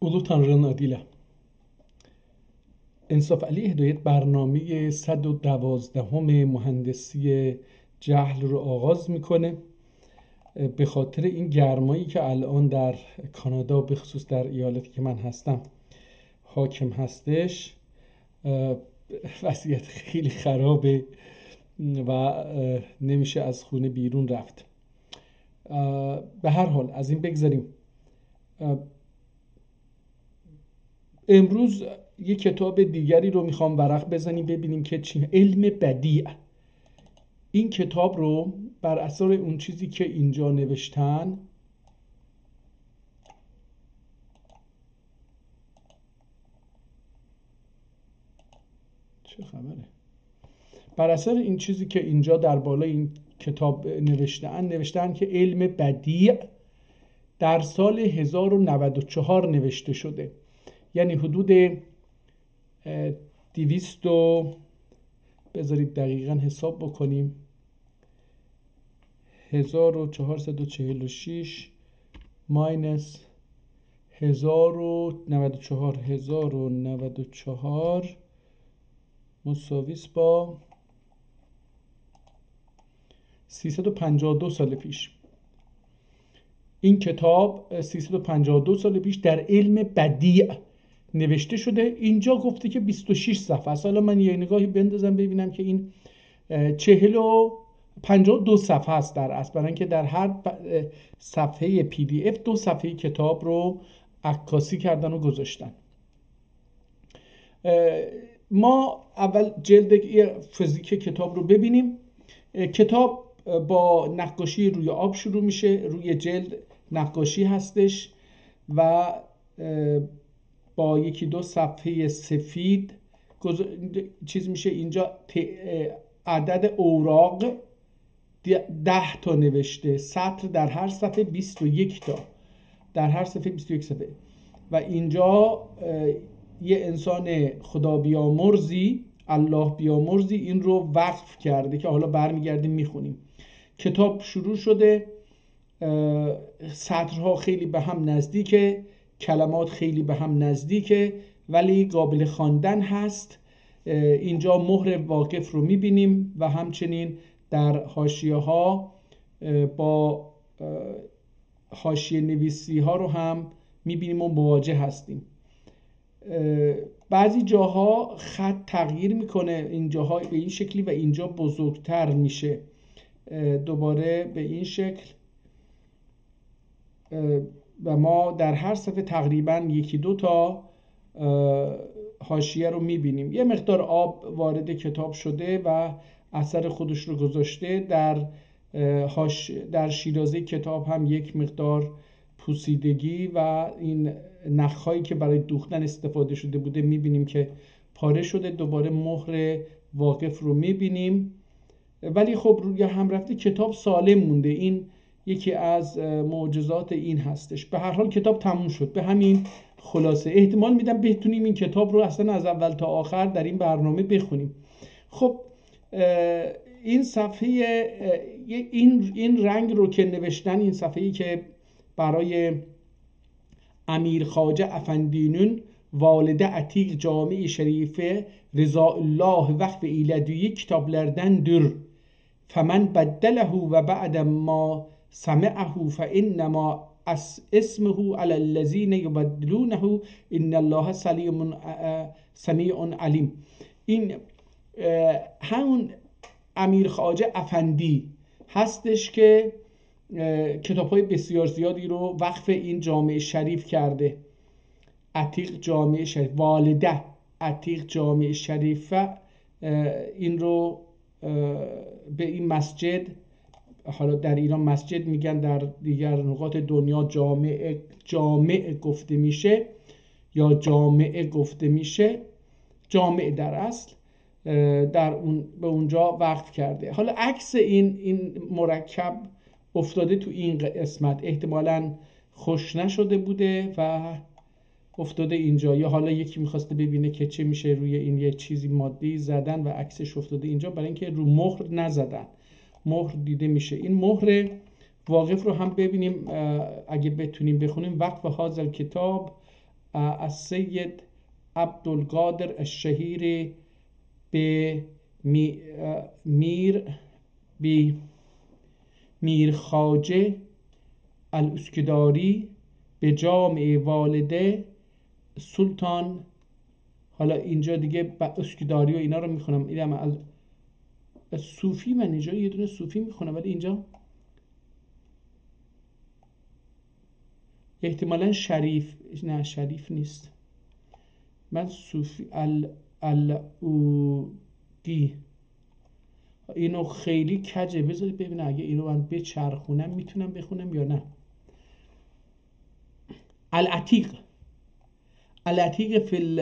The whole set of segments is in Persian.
اولوتان رنادیله انصاف علی هدایت برنامه 112 مهندسی جهل رو آغاز میکنه. به خاطر این گرمایی که الان در کانادا به خصوص در ایالتی که من هستم حاکم هستش، وضعیت خیلی خرابه و نمیشه از خونه بیرون رفت. به هر حال از این بگذاریم. امروز یک کتاب دیگری رو میخوام ورق بزنیم ببینیم که چی. علم بدیع. این کتاب رو بر اثر اون چیزی که اینجا نوشتن چه خبره؟ بر اثر این چیزی که اینجا در بالای این کتاب نوشتن که علم بدیع در سال 1094 نوشته شده، یعنی حدود 200 بذارید دقیقا حساب بکنیم، 1446 ماینس 1094 مساویس با 352 سال پیش. این کتاب 352 سال پیش در علم بدیع نوشته شده. اینجا گفته که 26 صفحه است. حالا من یه نگاهی بندازم ببینم که این 52 صفحه است در اصل، برای اینکه در هر صفحه PDF 2 صفحه کتاب رو عکاسی کردن و گذاشتن. ما اول جلد فیزیک کتاب رو ببینیم. کتاب با نقاشی روی آب شروع میشه، روی جلد نقاشی هستش و با یکی دو صفحه سفید چیز میشه. اینجا عدد اوراق 10 تا نوشته، سطر در هر صفحه 21 تا، در هر صفحه 21 صفحه. و اینجا یه انسان خدا بیامرزی، الله بیامرزی این رو وقف کرده که حالا برمیگردیم میخونیم. کتاب شروع شده، سطرها خیلی به هم نزدیکه، کلمات خیلی به هم نزدیکه ولی قابل خواندن هست. اینجا مهر واقف رو میبینیم و همچنین در حاشیه ها با حاشیه نویسی ها رو هم میبینیم و مواجه هستیم. بعضی جاها خط تغییر میکنه، این جاها به این شکلی و اینجا بزرگتر میشه، دوباره به این شکل و ما در هر صفحه تقریبا یکی دو تا حاشیه رو میبینیم. یه مقدار آب وارد کتاب شده و اثر خودش رو گذاشته. در شیرازه کتاب هم یک مقدار پوسیدگی و این نخهایی که برای دوختن استفاده شده بوده میبینیم که پاره شده. دوباره مهر واقف رو میبینیم ولی خب روی هم رفته کتاب سالم مونده. این یکی از معجزات این هستش. به هر حال کتاب تموم شد. به همین خلاصه احتمال میدم بتونیم این کتاب رو اصلا از اول تا آخر در این برنامه بخونیم. خب این صفحه این رنگ رو که نوشتن، این صفحه‌ای که برای امیر خواجه افندینون valide Atiq Cami-i Şerife Rızaullah Vakf eylediği kitaplardandır. Femen beddelehu ve ba'de ma sami'ahu fe innema اسمه على الذين يبدلونه ان الله سمیع علیم. این همون امیر خواجه افندی هستش که کتاب‌های بسیار زیادی رو وقف این جامع شریف کرده. عتیق جامع شریف، والده عتیق جامع شریف، این رو به این مسجد، حالا در ایران مسجد میگن، در دیگر نقاط دنیا جامع گفته میشه یا جامعه گفته میشه، جامع در اصل، به اونجا وقف کرده. حالا عکس این مرکب افتاده تو این قسمت، احتمالاً خوش نشده بوده و افتاده اینجا، یا حالا یکی میخواسته ببینه که چه میشه روی این یه چیزی ماده‌ای زدن و عکسش افتاده اینجا برای اینکه رو مهر نزدن. مهر دیده میشه. این مهر واقف رو هم ببینیم اگه بتونیم بخونیم. وقف هذا الکتاب السید عبدالقادر الشهیر به میر خواجه الاسکداری به جامع والده سلطان. حالا اینجا دیگه اسکداری و اینا رو میخونم، اینم صوفی، من اینجا یه دونه صوفی میخونم ولی اینجا احتمالا شریف، نه شریف نیست، من صوفی الاودی اینو خیلی کجه. بذارید ببینم اگه اینو من بچرخونم میتونم بخونم یا نه. العتیق فی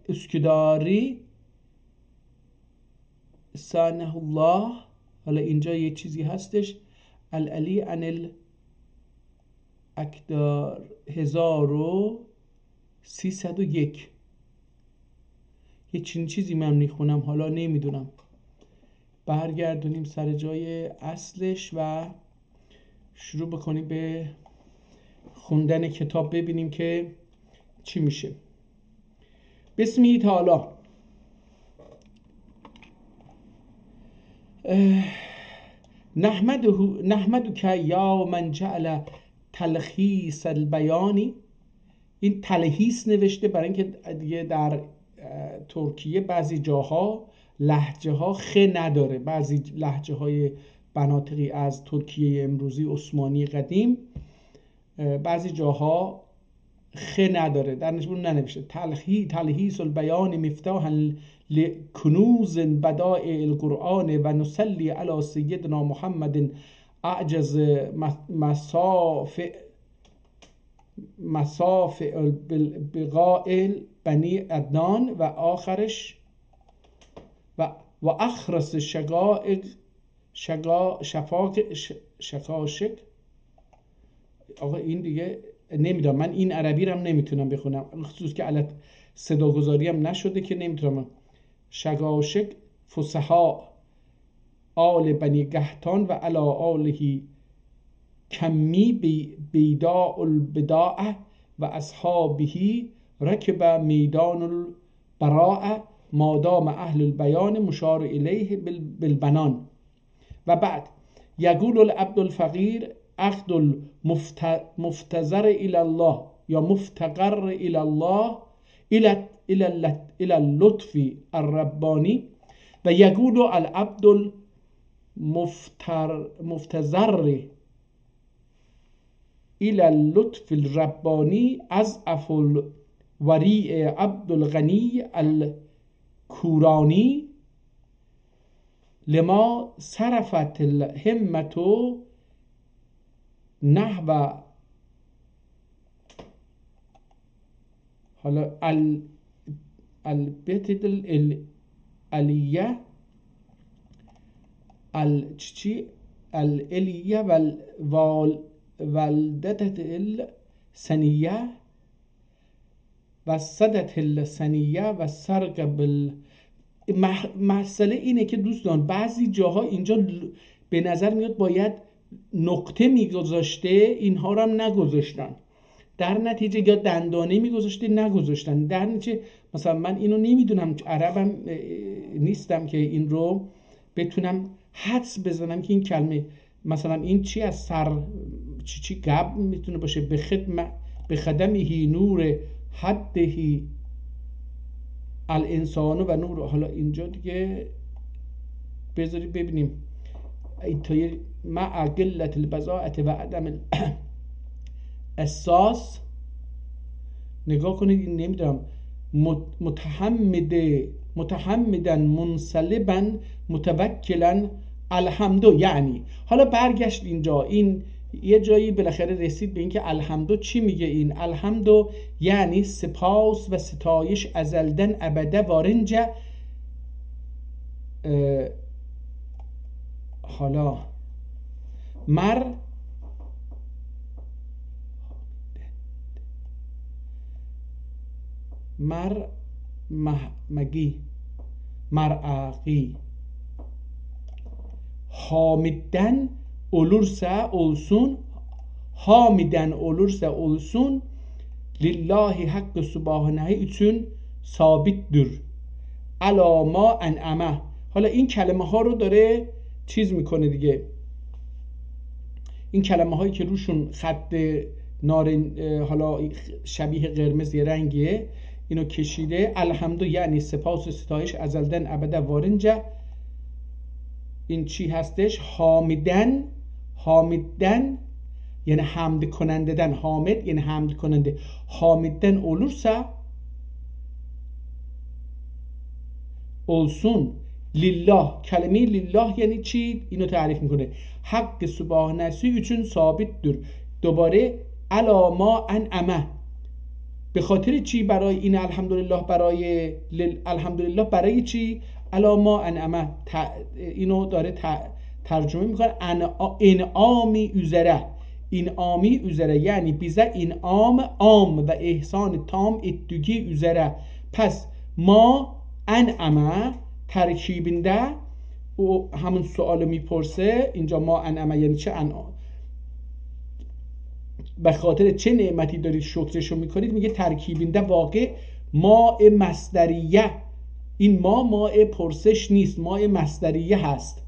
اسکنداری سانه الله. حالا اینجا یه چیزی هستش، العلی عن الاکدار 1301 یه چیزی من میخونم، حالا نمیدونم. برگردونیم سر جای اصلش و شروع بکنیم به خوندن کتاب، ببینیم که چی میشه. بسمی تعالی. نحمدک یا من جعل تلخیص البیانی. این تلخیص نوشته برای اینکه دیگه در ترکیه بعضی جاها لهجه ها خ نداره، بعضی لهجه های بناطقی از ترکیه امروزی عثمانی قدیم بعضی جاها خ نداره، در نشون ننوشته. تلخیص البیان مفتاحا لکنوز بدائع القرآن و نصلی علی سیدنا محمد اعجز مسافع بقائل بنی عدنان و آخرش و اخرس شکاشک. آقا این دیگه نمیدونم، من این عربی رو هم نمیتونم بخونم، خصوص که علت صداگذاری هم نشده که نمیتونم. شکاشک فصحا آل بنی قحطان و علی آله کمی بیداء البداع و اصحابه رکب میدان البراء مادام اهل البیان مشار الیه بالبنان. و بعد یقول العبد الفقیر عقد المفتزر الى الله یا مفتقر الى الله الى اللطف الربانی. و یقول العبد المفتزر الى اللطف الربانی اضعف الوریع عبد الغنی الکورانی لما صرفت الهمة نحو. حالا البتد العلیه العلیه والدت السنیه و صدت السنیه و سرق مسئله اینه که دوستان بعضی جاها اینجا به نظر میاد باید نقطه میگذاشته، اینها رو هم نگذاشتن، در نتیجه یا دندانه میگذاشته نگذاشتن، در نتیجه مثلا من اینو نمیدونم، عربم نیستم که این رو بتونم حدس بزنم که این کلمه مثلا این چی از سر چی قبل میتونه باشه، به خدمه نور حده الانسان و نور. حالا اینجا دیگه بذارید ببینیم ایتای مع قلت البضاعت و عدم اساس. نگاه کنید این نمیدونم متحمدن منصلبا متوکلا الحمدو. یعنی حالا برگشت اینجا، این یه جایی بالاخره رسید به اینکه الحمدو چی میگه. این الحمدو یعنی سپاس و ستایش ازلدن ابده وارنجه. حالا مرعقی حامدن olursa olsun lillahi haqqı subhanahu üçün sabittir علی ما انعمه. حالا این کلمه ها رو داره چیز میکنه دیگه، این کلمه هایی که روشون خط حالا شبیه قرمز یه رنگیه اینو کشیده. الحمد یعنی سپاس و ستایش ازلدن ابدا وارنجه. این چی هستش؟ حامدن. حامدن یعنی حمد کننده دن. حامد یعنی حمد کننده. حامدن olursa olsun. Lillah. Kelime-i lillah یعنی چی؟ اینو تعریف میکنه. حق سبحانه üçün ثابتtir. دوباره علی ما انعمه. به خاطر چی برای این الحمدلله؟ برای الحمدلله برای چی؟ علی ما انعمه. اینو داره ترجمه میکنه. انعامی üzere. انعامی üzere یعنی bize انعام عام و احسان تام ettiği üzere. پس ما انعمه ترکیبنده و همون سوالو میپرسه اینجا. ما انعمه یعنی چه؟ انعام. به خاطر چه نعمتی دارید شکرشو میکنید؟ میگه ترکیبنده واقع ما مصدریه. این ما پرسش نیست، ما مصدریه هست.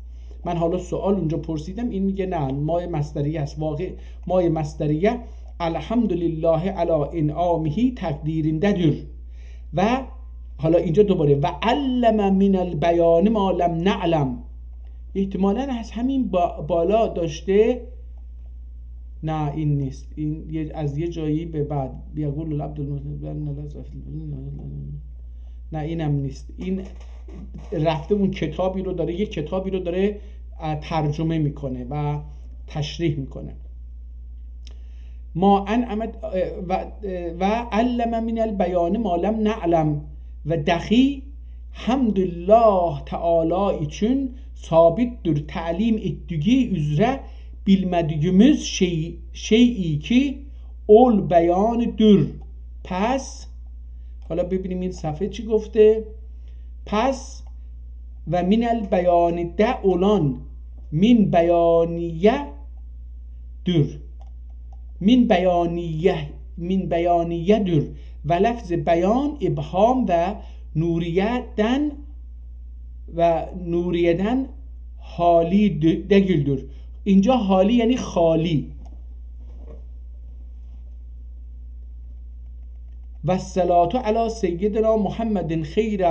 من حالا سوال اونجا پرسیدم، این میگه نه، ما مصدریه هست. واقع ما مصدریه الحمدلله علی انعامه تقدیرنده. و حالا اینجا دوباره و علم من البیان ما لم نعلم. احتمالاً از همین بالا داشته. نه این نیست، این از یه جایی به بعد بیقول العبد نه اینم نیست. این رفته اون کتابی رو داره، یه کتابی رو داره ترجمه میکنه و تشریح میکنه. ما انعمت و علم من البیان ما لم نعلم و دخی hamdülillah Teala için sabittir talim ettiği üzere bilmediğimiz şeyi ki ol beyanıdır. پس حالا ببینیم این صفحه چی گفته. پس و من البیان ده اولان من بیانیه در. من بیانیه در و لفظ بیان ابهام و نوریدن حالی دگیلدر. اینجا حالی یعنی خالی. و الصلاة علی سیدنا محمد خیر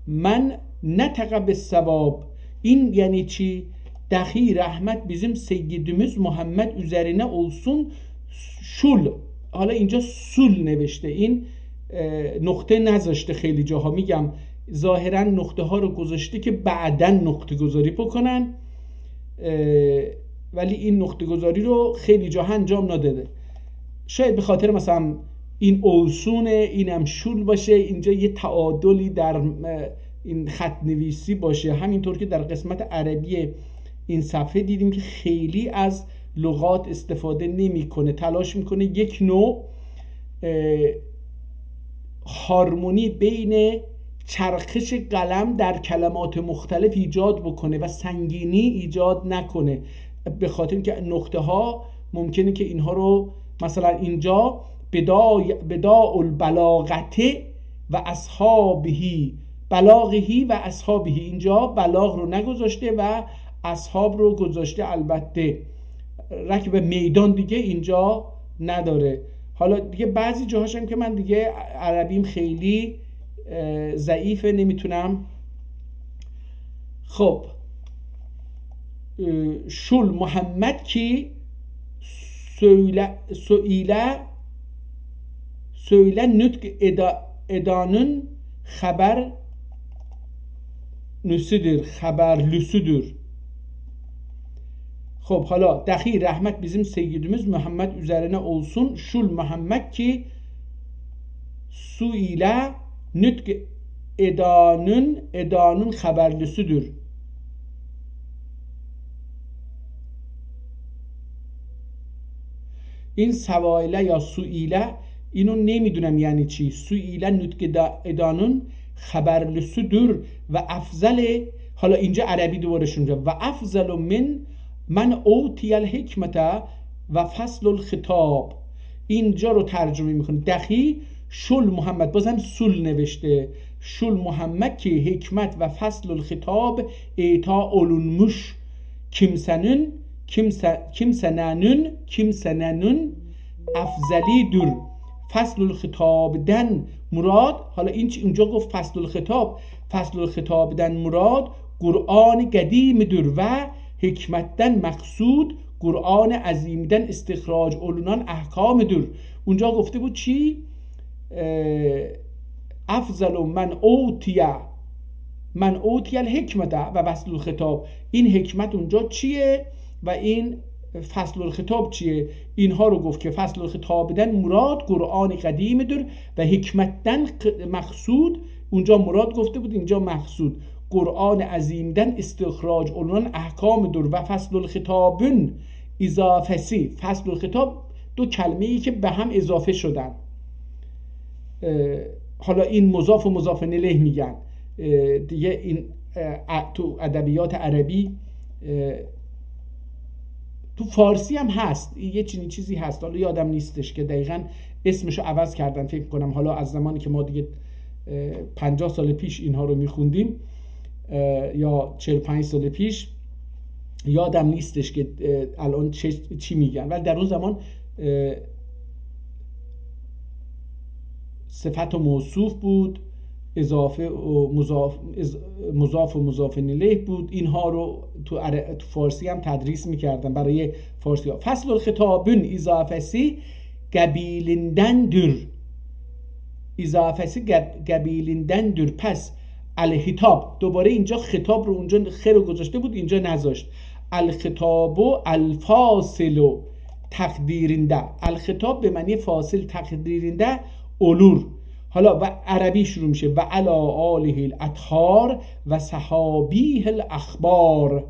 من نطق بالصواب. این یعنی چی؟ dahi rahmet bizim seyyidimiz Muhammed üzerine olsun. شول. حالا اینجا سول نوشته، این نقطه نذاشته. خیلی جاها میگم ظاهرا نقطه ها رو گذاشته که بعداً نقطه گذاری بکنن، ولی این نقطه گذاری رو خیلی جاها انجام نداده. شاید به خاطر مثلا این اولسونه، اینم شول باشه، اینجا یه تعادلی در این خط نویسی باشه. همینطور که در قسمت عربی این صفحه دیدیم که خیلی از لغات استفاده نمیکنه، تلاش میکنه یک نوع هارمونی بین چرخش قلم در کلمات مختلف ایجاد بکنه و سنگینی ایجاد نکنه. به خاطر اینکه نقطه ها ممکنه که اینها رو مثلا اینجا بداء البلاغته و اصحابهی، بلاغهی و اصحابهی، اینجا بلاغ رو نگذاشته و اصحاب رو گذاشته. البته رکب میدان دیگه اینجا نداره. حالا دیگه بعضی جاهاشم که من دیگه عربیم خیلی ضعیفه نمیتونم. خب شول محمد کی söyle nutk edanın haberlüsüdür. خب حالا دخی رحمت bizim seyyidimiz Muhammed üzerine olsun. Şul Muhammed ki su ile nutk edanın haberlüsüdür. این سوائله یا سوئیله اینو نمیدونم یعنی چی. سوئیله نطق ادانون خبرلسودر و افضل. حالا اینجا عربی دوباره شونجا و افضل من اوتی الحکمت و فصل الخطاب. اینجا رو ترجمه میکنه. دخی شل محمد، بازم سول نوشته، شل محمد که حکمت و فصل الخطاب ایتا اولونموش kimsenenün افضلیدür. فصل الخطاب دن مراد، حالا اینجا گفت فصل الخطاب، فصل الخطاب دن مراد قرآن قدیمدür و حکمتدن مقصود قرآن عظیمدن استخراج علونان احکامدür. اونجا گفته بود چی؟ افضل من اوتی الحکمت و فصل الخطاب. این حکمت اونجا چیه و این فصل الخطاب چیه؟ اینها رو گفت که فصل الخطاب دن مراد قرآن قدیم در و حکمت دن مقصود، اونجا مراد گفته بود اینجا مقصود قرآن عظیم دن استخراج علون احکام در و فصل الخطابن اضافسی. فصل الخطاب دو کلمه ای که به هم اضافه شدن، حالا این مضاف و مضاف الیه میگن دیگه. این تو ادبیات عربی، تو فارسی هم هست یه چیزی هست، حالا یادم نیستش که دقیقاً اسمشو عوض کردن فکر کنم، حالا از زمانی که ما دیگه 50 سال پیش اینها رو میخوندیم یا 45 سال پیش یادم نیستش که الان چی میگن، ولی در اون زمان صفت و موصوف بود، اضافه و مضاف و مضاف الیه بود. اینها رو تو فارسی هم تدریس میکردن برای فارسی ها. فصل الخطابن اضافسی قبیلندندر، اضافسی قبیلندندر. پس الخطاب، دوباره اینجا خطاب رو اونجا خیر رو گذاشته بود اینجا نذاشت. الخطاب و الفاصل و تقدیرنده، الخطاب به معنی فاصل، تقدیرنده اولور. حالا و عربی شروع میشه و علا آله الاطهار و صحابیه الاخبار،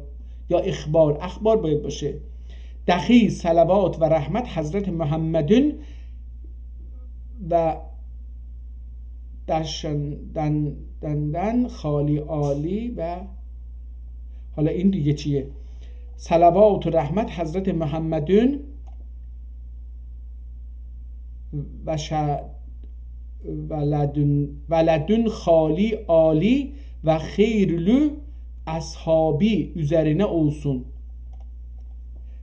یا اخبار باید باشه. دخی صلوات و رحمت حضرت محمدن و دشندن خالی عالی. و حالا این دیگه چیه؟ صلوات و رحمت حضرت محمدن و ولدün خالی عالی و خیرlü اصحابی üzerine olsun.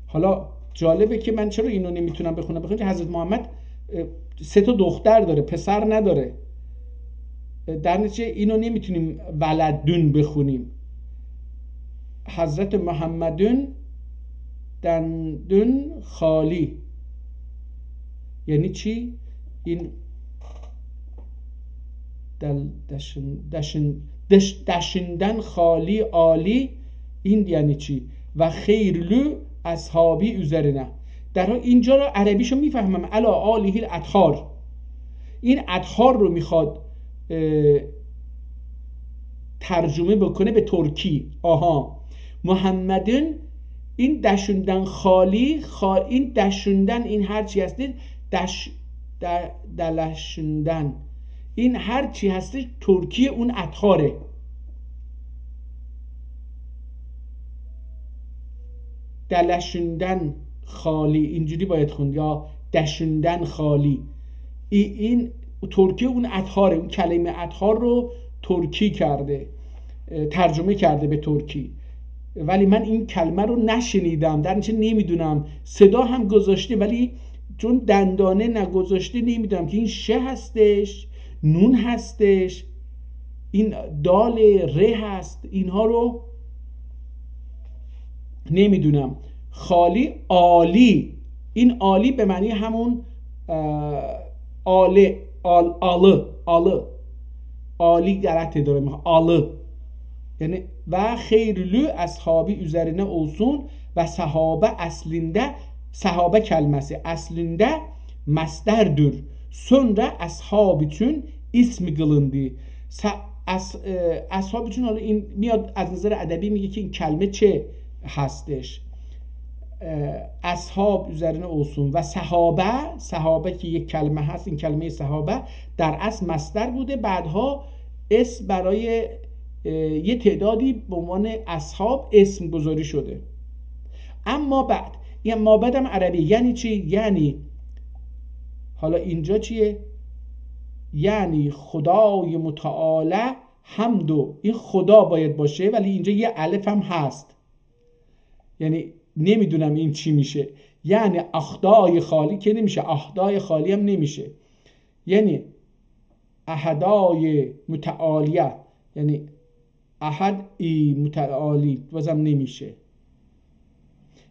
حالا جالبه که من چرا اینو نمیتونم بخونم که حضرت محمد 3 تا دختر داره، پسر نداره، در نتیجه اینو نمیتونیم ولدün بخونیم. حضرت محمدün دندün خالی یعنی چی؟ این دشندن خالی عالی، این یعنی چی؟ و خیرlü اصحابی üzerine. در اینجا رو عربیشو میفهمم، علا آله الاطهار. این اطهار رو میخواد ترجمه بکنه به ترکی. محمدن، این دشندن خالی، این دشندن، این هرچی هسته دلشندن، این هرچی هسته ترکی اون اطهاره. دلشندن خالی اینجوری باید خوند، یا دشندن خالی. این ترکی اون اطهاره، اون کلمه اطهار رو ترکی کرده، ترجمه کرده به ترکی. ولی من این کلمه رو نشنیدم، در نتیجه نمیدونم. صدا هم گذاشته ولی چون دندانه نگذاشته نمیدونم که این شه هستش، نون هستش، این دال ره هست، اینها رو نمیدونم. خالی عالی، این عالی به معنی همون آله، آله عالی غلطه داره، آله یعنی. و خیرlü اصحابی üzerine olsun و صحابه اصلinde، صحابه کلمesi aslinde masderdir. Sonra ashab için ismi kılındı. اصحاب için، حالا این میاد از نظر ادبی میگه که این کلمه چه هستش. اصحاب üzerine olsun و صحابه که یک کلمه هست، این کلمه صحابه در اصل مصدر بوده، بعدها اسم برای یه تعدادی به عنوان اصحاب اسم گذاری شده. اما بعد، یعنی ما بعدم عربی یعنی چی؟ یعنی حالا اینجا چیه؟ یعنی خدای متعالی حمد و این خدا باید باشه، ولی اینجا یه الف هم هست، یعنی نمیدونم این چی میشه. یعنی اخدای خالی که نمیشه، احدای خالی هم نمیشه، یعنی احدای متعالیه، یعنی احد ای متعالی بازم نمیشه،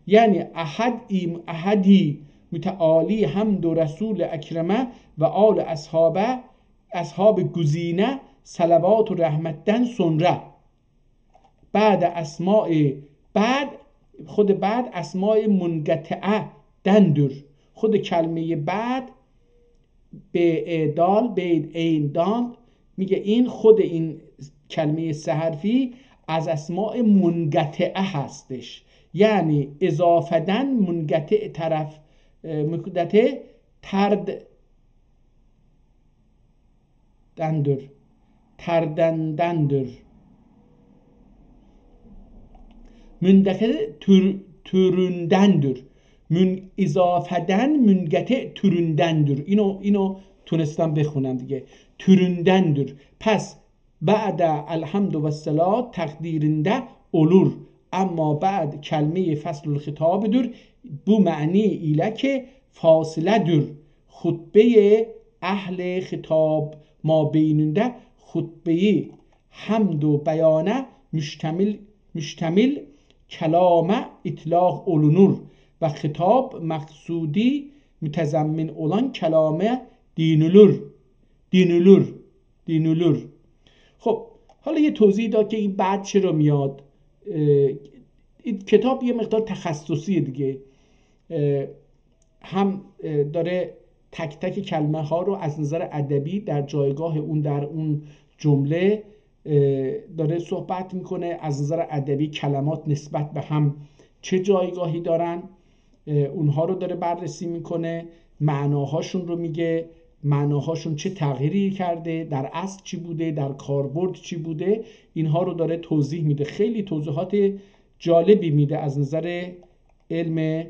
یعنی احدی متعالی حمد و رسول اکرمه و آل اصحاب گزینه صلوات و رحمتن سنره. بعد اسماء بعد، خود بعد اسماء منقطعه دندر، خود کلمه بعد به دال به این دال میگه این خود این کلمه سه حرفی از اسماء منقطعه هستش، یعنی اضافدن منقطع طرف منقطع ترد دندر تردندندر منقطع ترندندر اضافدن منقطع ترندندر. اینو تونستم بخونم دیگه، ترندندر. پس بعد الحمد و الصلات تقدیرنده اولور، اما بعد کلمه فصل الخطاب در بو معنی ایله که فاصله در خطبه اهل خطاب ما بیننده خطبه حمد و بیانه مشتمل کلام اطلاق اولونور و خطاب مقصودی متضمن اولان کلام دینولور. خب حالا یه توضیح داد که این بعد چرا میاد. این کتاب یه مقدار تخصصیه دیگه، هم داره تک تک کلمه ها رو از نظر ادبی در جایگاه اون در اون جمله داره صحبت میکنه، از نظر ادبی کلمات نسبت به هم چه جایگاهی دارن اونها رو داره بررسی میکنه، معناهاشون رو میگه، معناهاشون چه تغییری کرده، در اصل چی بوده، در کاربرد چی بوده، اینها رو داره توضیح میده. خیلی توضیحات جالبی میده از نظر علم.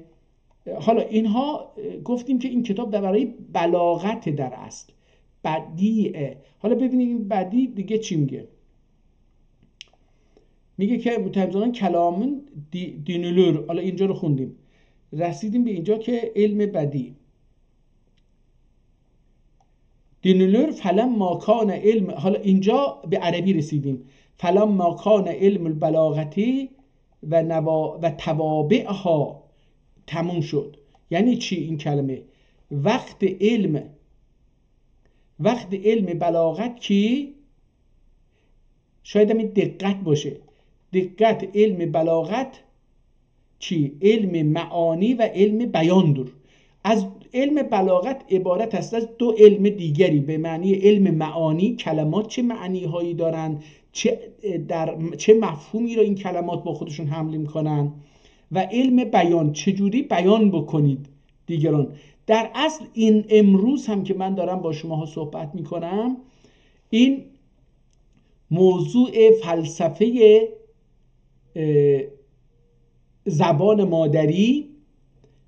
حالا اینها گفتیم که این کتاب برای بلاغت در اصل بدیعه. حالا ببینید این بدیع دیگه چی میگه. میگه که مترجمان کلامن دینولور. حالا اینجا رو خوندیم، رسیدیم به اینجا که علم بدیع دینولور فلم ماکان علم. حالا اینجا به عربی رسیدیم، فلم ماکان علم البلاغتی و توابعها تموم شد. یعنی چی این کلمه؟ وقت علم بلاغت کی؟ شاید همین دقت باشه. دقت علم بلاغت چی؟ علم معانی و علم بیان دور. از علم بلاغت عبارت است از دو علم دیگری به معنی علم معانی، کلمات چه معنی هایی دارن، چه مفهومی را این کلمات با خودشون حمل میکنن، و علم بیان، چجوری بیان بکنید دیگران. در اصل این امروز هم که من دارم با شما ها صحبت میکنم، این موضوع فلسفه زبان مادری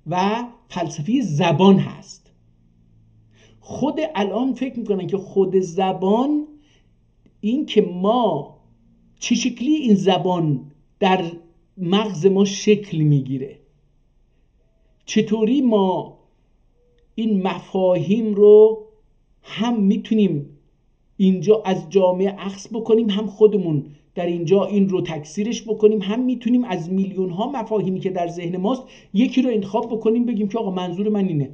و فلسفه زبان هست. خود الان فکر میکنن که خود زبان، این که ما چه شکلی این زبان در مغز ما شکل میگیره، چطوری ما این مفاهیم رو هم میتونیم اینجا از جامعه اخذ بکنیم، هم خودمون در اینجا این رو تکثیرش بکنیم، هم میتونیم از میلیون ها مفاهیمی که در ذهن ماست یکی رو انتخاب بکنیم بگیم که آقا منظور من اینه.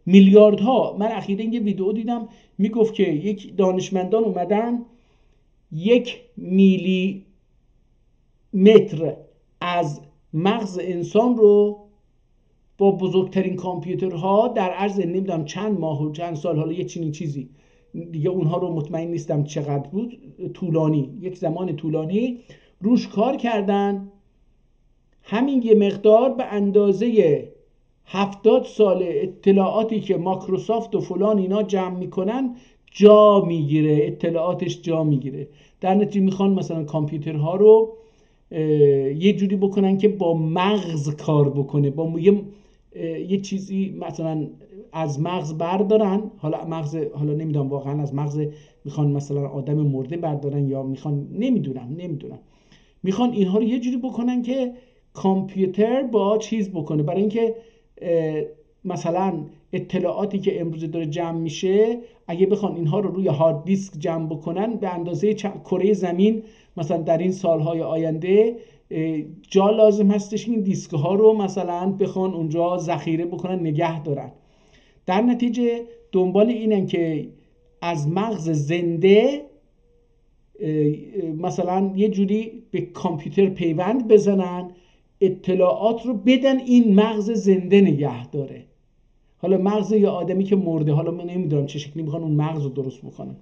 میلیاردها. من اخیراً یه ویدیو دیدم میگفت که یک دانشمندان اومدن 1 میلی متر از مغز انسان رو با بزرگترین کامپیوترها در عرض نمیدونم چند ماه و چند سال، حالا یه چیزی دیگه اونها رو مطمئن نیستم چقدر بود، طولانی، یک زمان طولانی روش کار کردن. همین یه مقدار به اندازه 70 سال اطلاعاتی که مایکروسافت و فلان اینا جمع میکنن جا میگیره، اطلاعاتش جا میگیره. در نتیجه میخوان مثلا کامپیوترها رو یه جوری بکنن که با مغز کار بکنه، با یه یه چیزی مثلا از مغز بردارن، حالا نمیدونم واقعا از مغز میخوان مثلا آدم مرده بردارن یا میخوان، نمیدونم میخوان اینها رو یه جوری بکنن که کامپیوتر با چیز بکنه، برای اینکه مثلا اطلاعاتی که امروز داره جمع میشه اگه بخوان اینها رو روی هارد دیسک جمع بکنن به اندازه کره زمین مثلا در این سالهای آینده جا لازم هستش این دیسک ها رو مثلا بخوان اونجا ذخیره بکنن نگه دارن. در نتیجه دنبال اینن که از مغز زنده مثلا یه جوری به کامپیوتر پیوند بزنن، اطلاعات رو بدن این مغز زنده نگه داره. حالا مغز یا آدمی که مرده، حالا من نمیدونم چه شکلی میخوان اون مغز رو درست بکنن.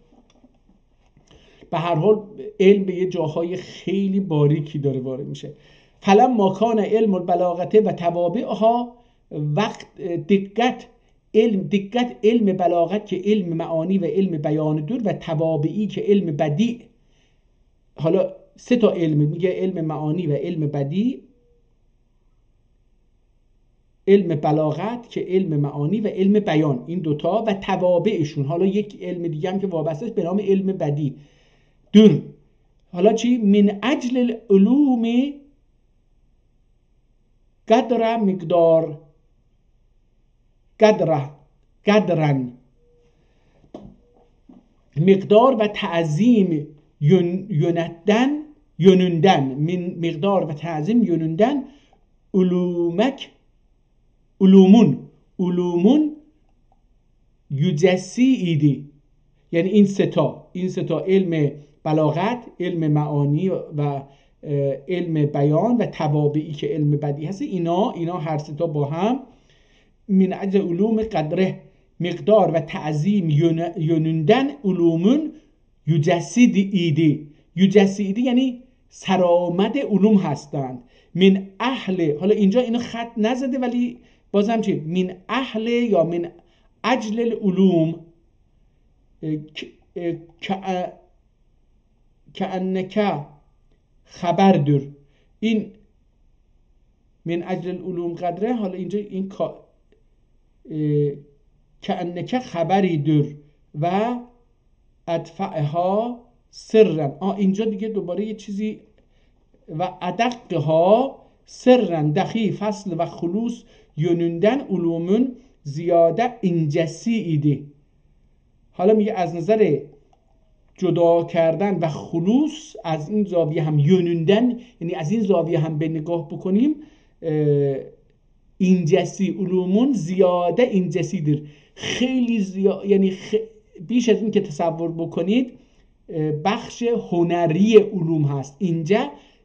به هر حال علم به یه جاهای خیلی باریکی داره وارد میشه. فلما کان علم البلاغه و توابعها، وقت دقت علم بلاغت که علم معانی و علم بیان دور و توابعی که علم بدیع. حالا 3 تا علم میگه، علم معانی و علم بدیع، علم بلاغت که علم معانی و علم بیان، این دوتا و توابعشون. حالا یک علم دیگه هم که وابسته است به نام علم بدیع دور. حالا چی؟ من اجل العلوم قدر مقدار قدرن مقدار و تعظیم یونندن من مقدار و تعظیم یونندن علومون یجسی ایدی. یعنی این سه تا علم بلاغت، علم معانی و علم بیان و توابعی که علم بدیع هست، اینا هر سه تا با هم من اجل علوم قدره مقدار و تعظیم یونندن علومون یجسید ایدی. یجسیدی یعنی سرآمد علوم هستند. من اهل، حالا اینجا اینو خط نزده ولی بازم چی؟ من اهل یا من اجل العلوم کأنک خبر در. این من اجل العلوم قدره، حالا اینجا این کأنک خبری در و ادفعها سرن. اینجا دیگه دوباره یه چیزی و ادقها سرن دخی فصل و خلوص یونندن علومون زیاده انجسی ایده. حالا میگه از نظر جدا کردن و خلوص از این زاویه هم یونندن، یعنی از این زاویه هم به نگاه بکنیم انجسی علومون زیاده انجسی در، خیلی زیاد، یعنی بیش از این که تصور بکنید بخش هنری علوم هست.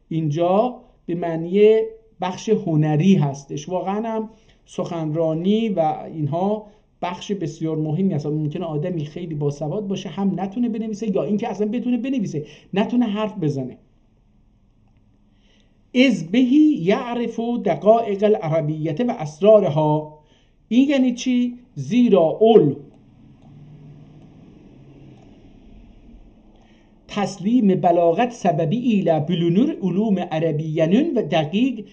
اینجا به معنی بخش هنری هستش. واقعا هم سخنرانی و اینها بخش بسیار مهمی هست. ممکنه آدمی خیلی باسواد باشه هم نتونه بنویسه، یا اینکه اصلا بتونه بنویسه نتونه حرف بزنه. از بهی یعرف دقائق العربیت و اسرارها. این یعنی چی؟ زیرا اول تسلیم بلاغت سببی ایلا بلونور علوم عربیانون و دقیق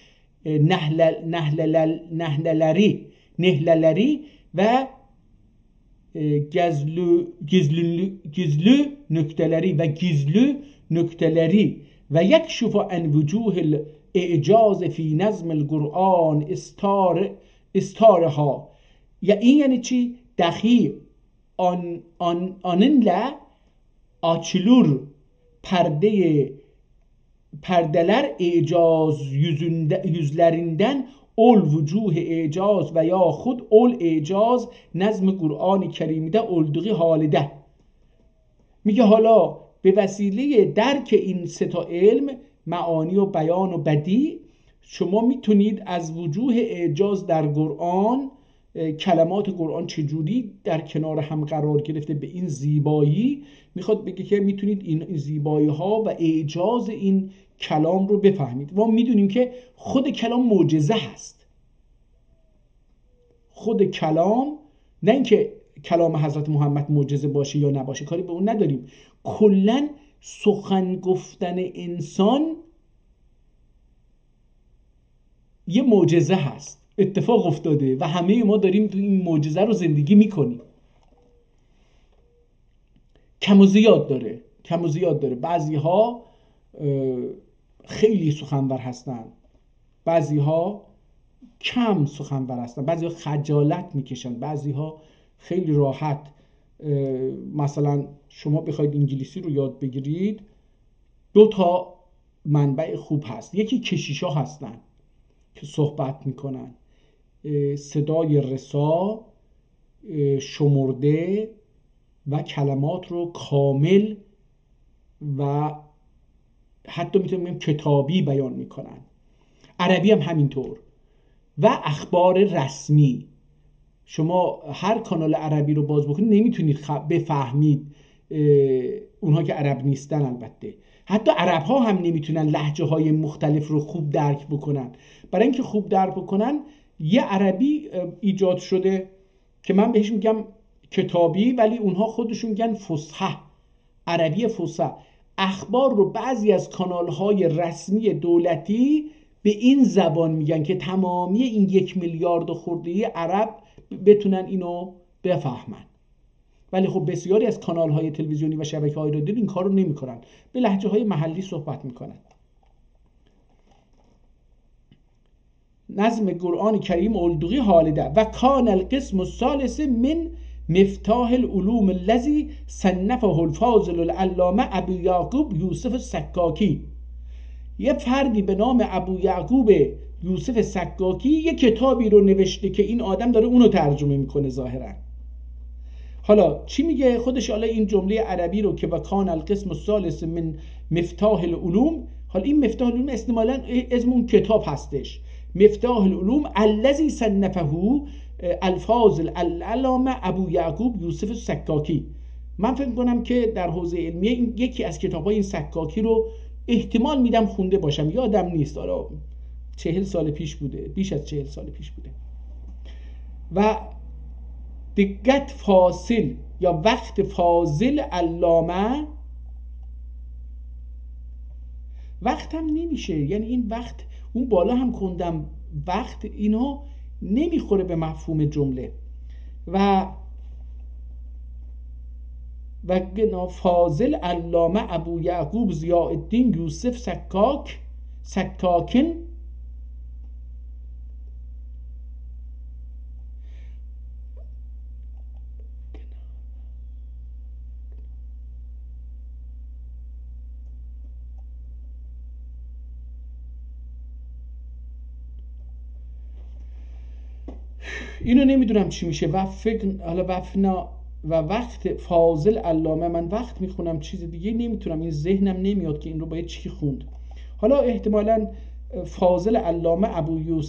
نهللری و گزلو نکتلری و یکشف عن وجوه الاعجاز فی نظم القرآن استارها. یا این یعنی چی؟ دخی آنن آچلور پردلر اعجاز yüzlerinden اول وجوه اعجاز و یا خود اول اعجاز نظم قرآن کریمیده اولدقی حالده. میگه حالا به وسیله درک این 3 تا علم معانی و بیان و بدیع شما میتونید از وجوه اعجاز در قرآن، کلمات قرآن چجوری در کنار هم قرار گرفته به این زیبایی، میخواد بگه که میتونید این زیبایی ها و اعجاز این کلام رو بفهمید. ما میدونیم که خود کلام معجزه هست. خود کلام، نه اینکه کلام حضرت محمد معجزه باشه یا نباشه، کاری به اون نداریم. کلن سخن گفتن انسان یه معجزه هست. اتفاق افتاده و همه ما داریم تو این معجزه رو زندگی میکنیم. کم و زیاد داره. بعضی ها خیلی سخنور هستن، بعضی ها کم سخنور هستن، بعضی ها خجالت میکشن، بعضی ها خیلی راحت. مثلا شما بخواید انگلیسی رو یاد بگیرید، 2 منبع خوب هست. یکی کشیشا هستن که صحبت میکنن، صدای رسا، شمرده و کلمات رو کامل و حتی میتونیم بگیم کتابی بیان میکنن. عربی هم همینطور. و اخبار رسمی، شما هر کانال عربی رو باز بکنید نمیتونید بفهمید، اونها که عرب نیستن البته. حتی عرب ها هم نمیتونن لهجه های مختلف رو خوب درک بکنن. برای اینکه خوب درک بکنن یه عربی ایجاد شده که من بهش میگم کتابی، ولی اونها خودشون میگن فصحی، عربی فصحی. اخبار رو بعضی از کانال های رسمی دولتی به این زبان میگن که تمامی این 1 میلیارد خورده عرب بتونن اینو بفهمن. ولی خب بسیاری از کانال های تلویزیونی و شبکه های رادیو این کار رو نمی کنن، به لهجه های محلی صحبت میکنن. نظم قرآن کریم اولدوغی حالده و کان القسم الثالث من مفتاح العلوم الذی صنفه الفاضل العلامه ابو یعقوب یوسف سکاکی. یه فردی به نام ابو یعقوب یوسف سکاکی یه کتابی رو نوشته که این آدم داره اونو ترجمه میکنه ظاهرا. حالا چی میگه خودش؟ حالا این جمله عربی رو که وکان القسم الثالث من مفتاح العلوم، حالا این مفتاح العلوم احتمالاً اسم اون کتاب هستش. مفتاح العلوم الذی صنفه الفاضل العلامه ابو یعقوب یوسف سکاکی. من فکر کنم که در حوزه علمیه این یکی از کتاب‌های این سکاکی رو احتمال میدم خونده باشم، یادم نیست، حالا 40 سال پیش بوده، بیش از 40 سال پیش بوده. و دقت فاصل یا وقت فاضل علامه، وقت هم نمیشه، یعنی این وقت، اون بالا هم خوندم وقت، اینا نمیخوره به مفهوم جمله. و فاضل علامه ابو یعقوب ضیاء الدین یوسف سکاکن اینو نمیدونم چی میشه. و فکر حالا وفنا و وقت فاضل علامه، من وقت میخونم چیز دیگه نمیتونم، این ذهنم نمیاد که این رو باید چی خوند. حالا احتمالاً فاضل علامه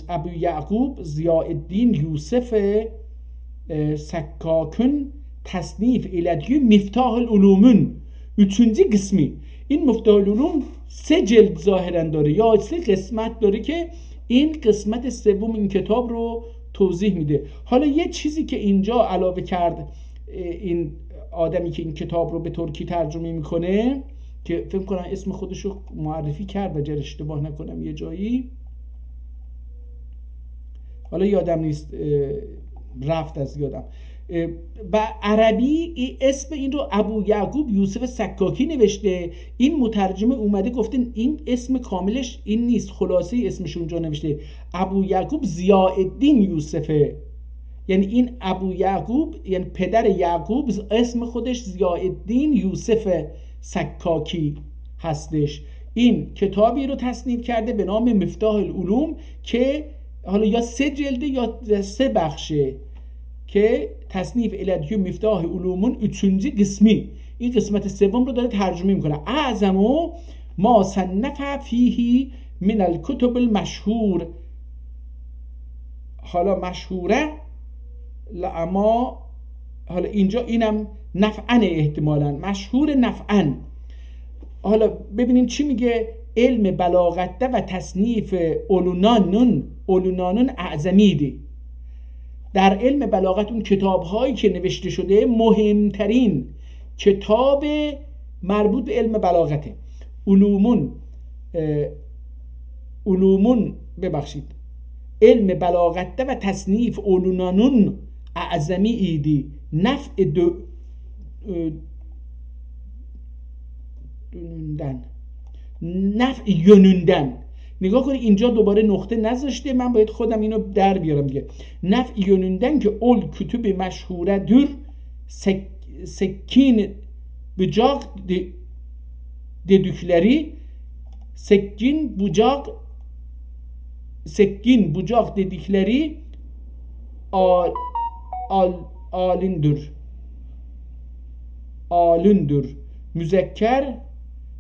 ابو یعقوب ضیاء الدین یوسف سکاکن تصنیف الادیه مفتاح العلومون 3. قسمی. این مفتاح العلوم 3 جلد ظاهرا داره یا 3 قسمت داره که این قسمت سوم این کتاب رو توضیح میده. حالا یه چیزی که اینجا علاوه کرد این آدمی که این کتاب رو به ترکی ترجمه میکنه، که فکر کنم اسم خودش رو معرفی کرد و اگر اشتباه نکنم یه جایی، حالا یادم نیست، رفت از یادم. و عربی اسم این رو ابو یعقوب یوسف سکاکی نوشته. این مترجمه اومده گفته این اسم کاملش این نیست، خلاصه اسمش اونجا نوشته ابو یعقوب ضیاء الدین یوسفه. یعنی این ابو یعقوب یعنی پدر یعقوب، اسم خودش ضیاء الدین یوسف سکاکی هستش. این کتابی رو تصنیف کرده به نام مفتاح العلوم که حالا یا 3 جلده یا 3 بخشه، که تصنیف الادیه مفتاح علومون 3. قسمی. این قسمت سوم رو داره ترجمه میکنه. اعظم ما صنف فیه من الکتب المشهور. حالا مشهوره اما حالا اینجا اینم نفعن، احتمالاً مشهور نفعن. حالا ببینیم چی میگه. علم بلاغت و تصنیف اولونانون اعظمیدی. در علم بلاغت اون کتاب هایی که نوشته شده مهمترین کتاب مربوط به علم بلاغته. علومون علم بلاغته و تصنیف علونانون اعظمی ایدی نفع نفع یونوندن. نگاه کنید اینجا دوباره نقطه نذاشته، من باید خودم اینو در بیارم دیگه. نفع یونوندن که اول کتب مشهوره دور سکین بجاق dedikleri sekkin bucak dedikleri alündür. Müzekker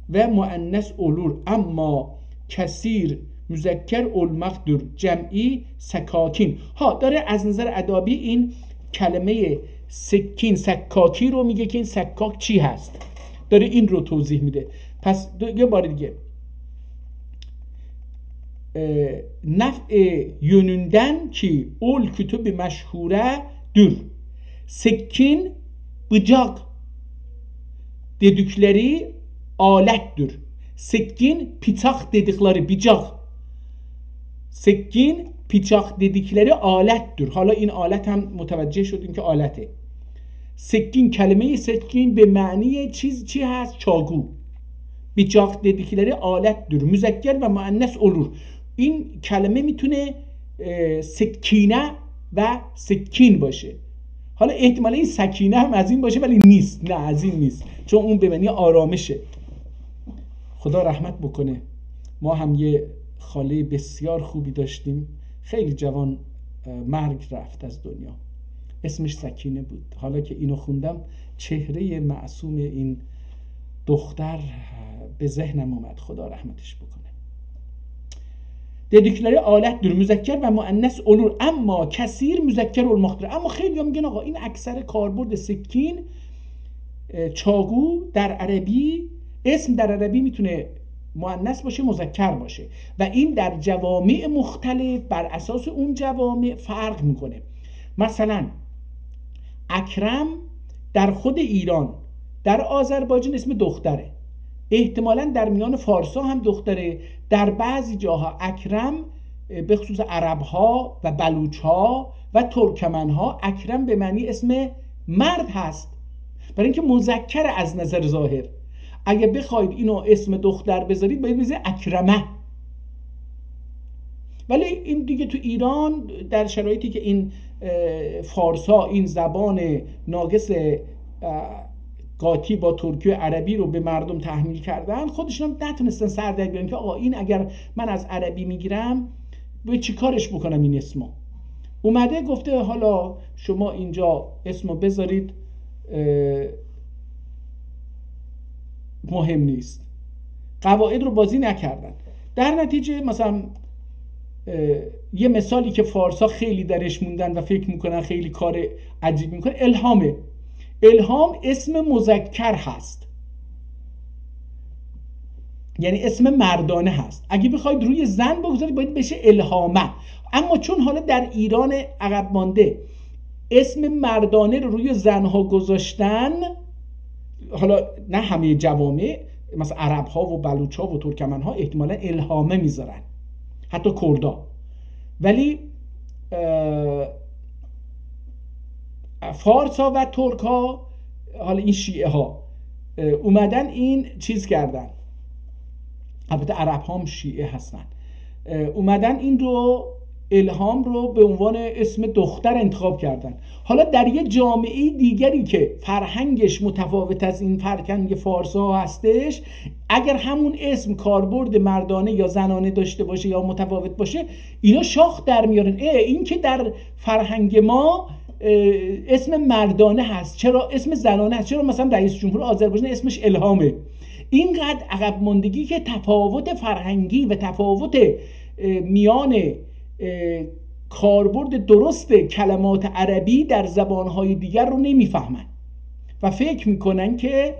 ve müennes olur ama کثیر مذکر olmaktır. جمعی سکاکین. ها داره از نظر ادبی این کلمه سکین سکاکی رو میگه که این سکاک چی هست، داره این رو توضیح میده. پس یه بار دیگه نفع yönünden ki ol kütüb-i meşhure'dür. Sekkin bıçak dedikleri alettir. Sekkin piçak dedikleri bıçak. Sekkin piçak dedikleri alettir. Hala این alet هم متوجه شدیم که آلته. سکین کلمه سکین به معنی چی هست؟ چاقو. بیچاق dedikleri alettir. müzekker و مؤنث olur. این کلمه میتونه سکینه و سکین باشه. حالا احتمالا این سکینه هم از این باشه ولی نیست. نه از این نیست، چون اون به معنی آرامشه. خدا رحمت بکنه. ما هم یه خاله بسیار خوبی داشتیم، خیلی جوان مرگ رفت از دنیا، اسمش سکینه بود. حالا که اینو خوندم چهره معصوم این دختر به ذهنم اومد. خدا رحمتش بکنه. dedikleri alettir. müzekker و مؤنث olur اما کثیر مذکر olmaktır. اما خیلی هم میگن آقا این اکثر کاربرد سکین چاقو در عربی، اسم در عربی میتونه مؤنث باشه مذکر باشه و این در جوامع مختلف بر اساس اون جوامع فرق میکنه. مثلا اکرم در خود ایران، در آذربایجان اسم دختره، احتمالاً در میان فارسا هم دختره، در بعضی جاها اکرم به خصوص عربها و بلوچها و ترکمنها اکرم به معنی اسم مرد هست، برای اینکه مذکر از نظر ظاهر. اگه بخواید اینو اسم دختر بذارید باید بذارید اکرمه. ولی این دیگه تو ایران در شرایطی که این فارسا این زبان ناقص قاطی با ترکی و عربی رو به مردم تحمیل کردن، خودشون هم نتونستن سر در بیارن که آقا این اگر من از عربی میگیرم به چی کارش بکنم این اسمو. اومده گفته حالا شما اینجا اسمو بذارید، مهم نیست. قواعد رو بازی نکردن. در نتیجه مثلا یه مثالی که فارسا خیلی درش موندن و فکر میکنن خیلی کار عجیب میکنه، الهامه. الهام اسم مذکر هست، یعنی اسم مردانه هست. اگه بخواید روی زن بگذارید باید بشه الهامه. اما چون حالا در ایران عقب مانده اسم مردانه رو روی زنها گذاشتن، حالا نه همه جوامع، مثلا عرب ها و بلوچ ها و ترکمن ها احتمالا الهامه میذارن، حتی کردا، ولی فارسا و ترک ها، حالا این شیعه ها اومدن این چیز کردن، البته عرب ها هم شیعه هستن، اومدن این رو الهام رو به عنوان اسم دختر انتخاب کردن. حالا در یه جامعه دیگری که فرهنگش متفاوت از این فرهنگ فارسا هستش، اگر همون اسم کاربرد مردانه یا زنانه داشته باشه یا متفاوت باشه، اینا شاخ در میارن. این که در فرهنگ ما اسم مردانه هست، چرا اسم زنانه هست؟ چرا مثلا رئیس جمهور آذربایجان اسمش الهامه؟ اینقدر عقب ماندگی که تفاوت فرهنگی و تفاوت میان کاربرد درست کلمات عربی در زبانهای دیگر رو نمیفهمن و فکر میکنن که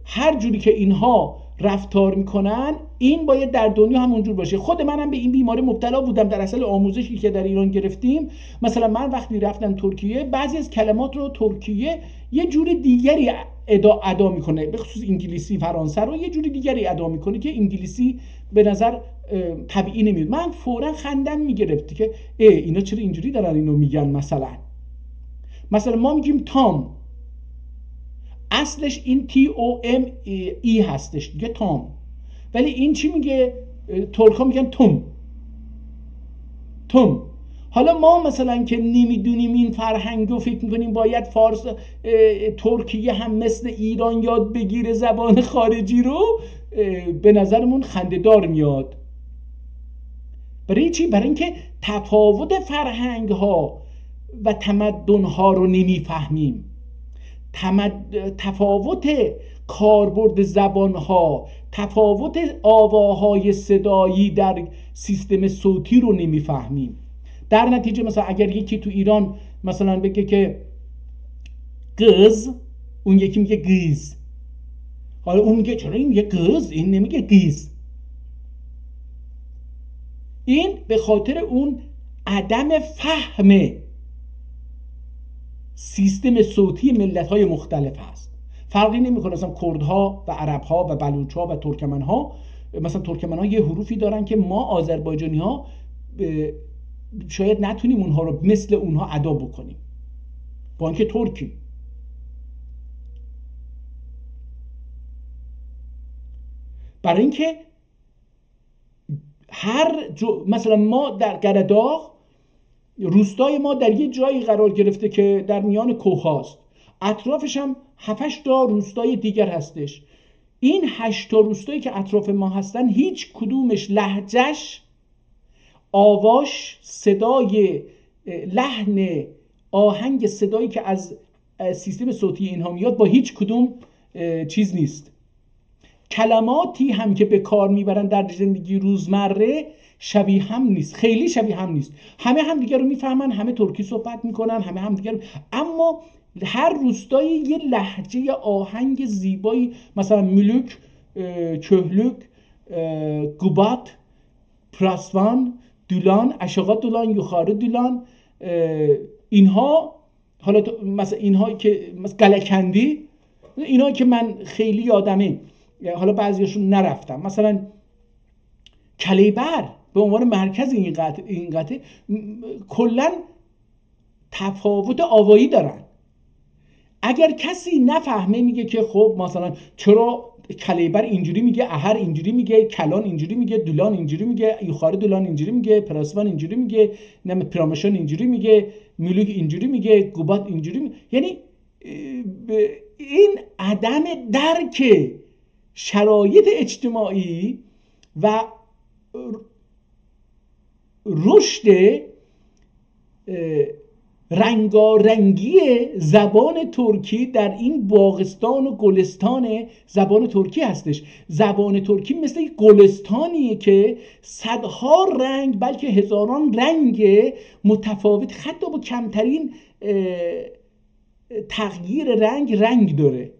هر جوری که اینها رفتار میکنن این باید در دنیا هم اونجور باشه. خود منم به این بیماری مبتلا بودم در اصل آموزشی که در ایران گرفتیم. مثلا من وقتی رفتم ترکیه بعضی از کلمات رو ترکیه یه جور دیگری ادا میکنه، به خصوص انگلیسی فرانسه رو یه جوری دیگری ادا میکنه که انگلیسی به نظر طبیعی نمیاد. من فوراً خندم میگرفت که اینا چرا اینجوری دارن اینو میگن. مثلا ما میگیم تام، اصلش این TOME هستش دیگه، تام. ولی این چی میگه؟ ترکا میگن توم. حالا ما مثلا که نمیدونیم این فرهنگو، فکر میکنیم باید فارس ترکیه هم مثل ایران یاد بگیره زبان خارجی رو، به نظرمون خنده‌دار میاد. برای چی؟ برای اینکه تفاوت فرهنگ ها و تمدن ها رو نمیفهمیم. تفاوت کاربرد زبان ها، تفاوت آواهای صدایی در سیستم صوتی رو نمیفهمیم. در نتیجه مثلا اگر یکی تو ایران مثلا بگه که قز، اون یکی میگه گیز. حالا اون میگه چرا این میگه قز، این نمیگه گیز. این به خاطر اون عدم فهم سیستم صوتی ملت‌های مختلف هست. فرقی نمیکنه مثلا کردها و عرب‌ها و بلوچ‌ها و ترکمن‌ها، مثلا ترکمن‌ها یه حروفی دارن که ما آذربایجانی‌ها شاید نتونیم اونها رو مثل اونها ادا بکنیم با اینکه ترکیم. برای اینکه مثلا ما در قرداغ، روستای ما در یه جایی قرار گرفته که در میان کوه هاست، اطرافش هم 7-8 تا روستای دیگر هستش. این 8 تا روستایی که اطراف ما هستن هیچ کدومش لهجهش، آواش، صدای لحن آهنگ صدایی که از سیستم صوتی اینها میاد با هیچ کدوم چیز نیست. کلماتی هم که به کار میبرن در زندگی روزمره شبیه هم نیست، خیلی شبیه هم نیست. همه دیگر رو میفهمن، همه ترکی صحبت میکنن، همه دیگر اما هر روستایی یه لهجه آهنگ زیبایی، مثلا ملوک، کهلوک، گوبات، پراسوان، دولان، اشاقات دولان، یوخاره دولان، اینها، حالا مثلا اینهایی که مثلا گلکندی، اینهایی که من خیلی یادمه، حالا بعضیاشون نرفتم، مثلا کلیبر به عنوان مرکز این قطعه کلا تفاوت آوایی دارن. اگر کسی نفهمه میگه که خب مثلا چرا کلیبر اینجوری میگه، اهر اینجوری میگه، کلان اینجوری میگه، دولان اینجوری میگه، یوخاره دولان اینجوری میگه، پراسوان اینجوری میگه، پرامشان اینجوری میگه، ملوک اینجوری میگه، گوبات اینجوری میگه. یعنی این عدم درک شرایط اجتماعی و رشد رنگارنگی زبان ترکی در این باغستان و گلستان زبان ترکی هستش. زبان ترکی مثل یک گلستانیه که صدها رنگ بلکه هزاران رنگ متفاوت، حتی با کمترین تغییر رنگ داره.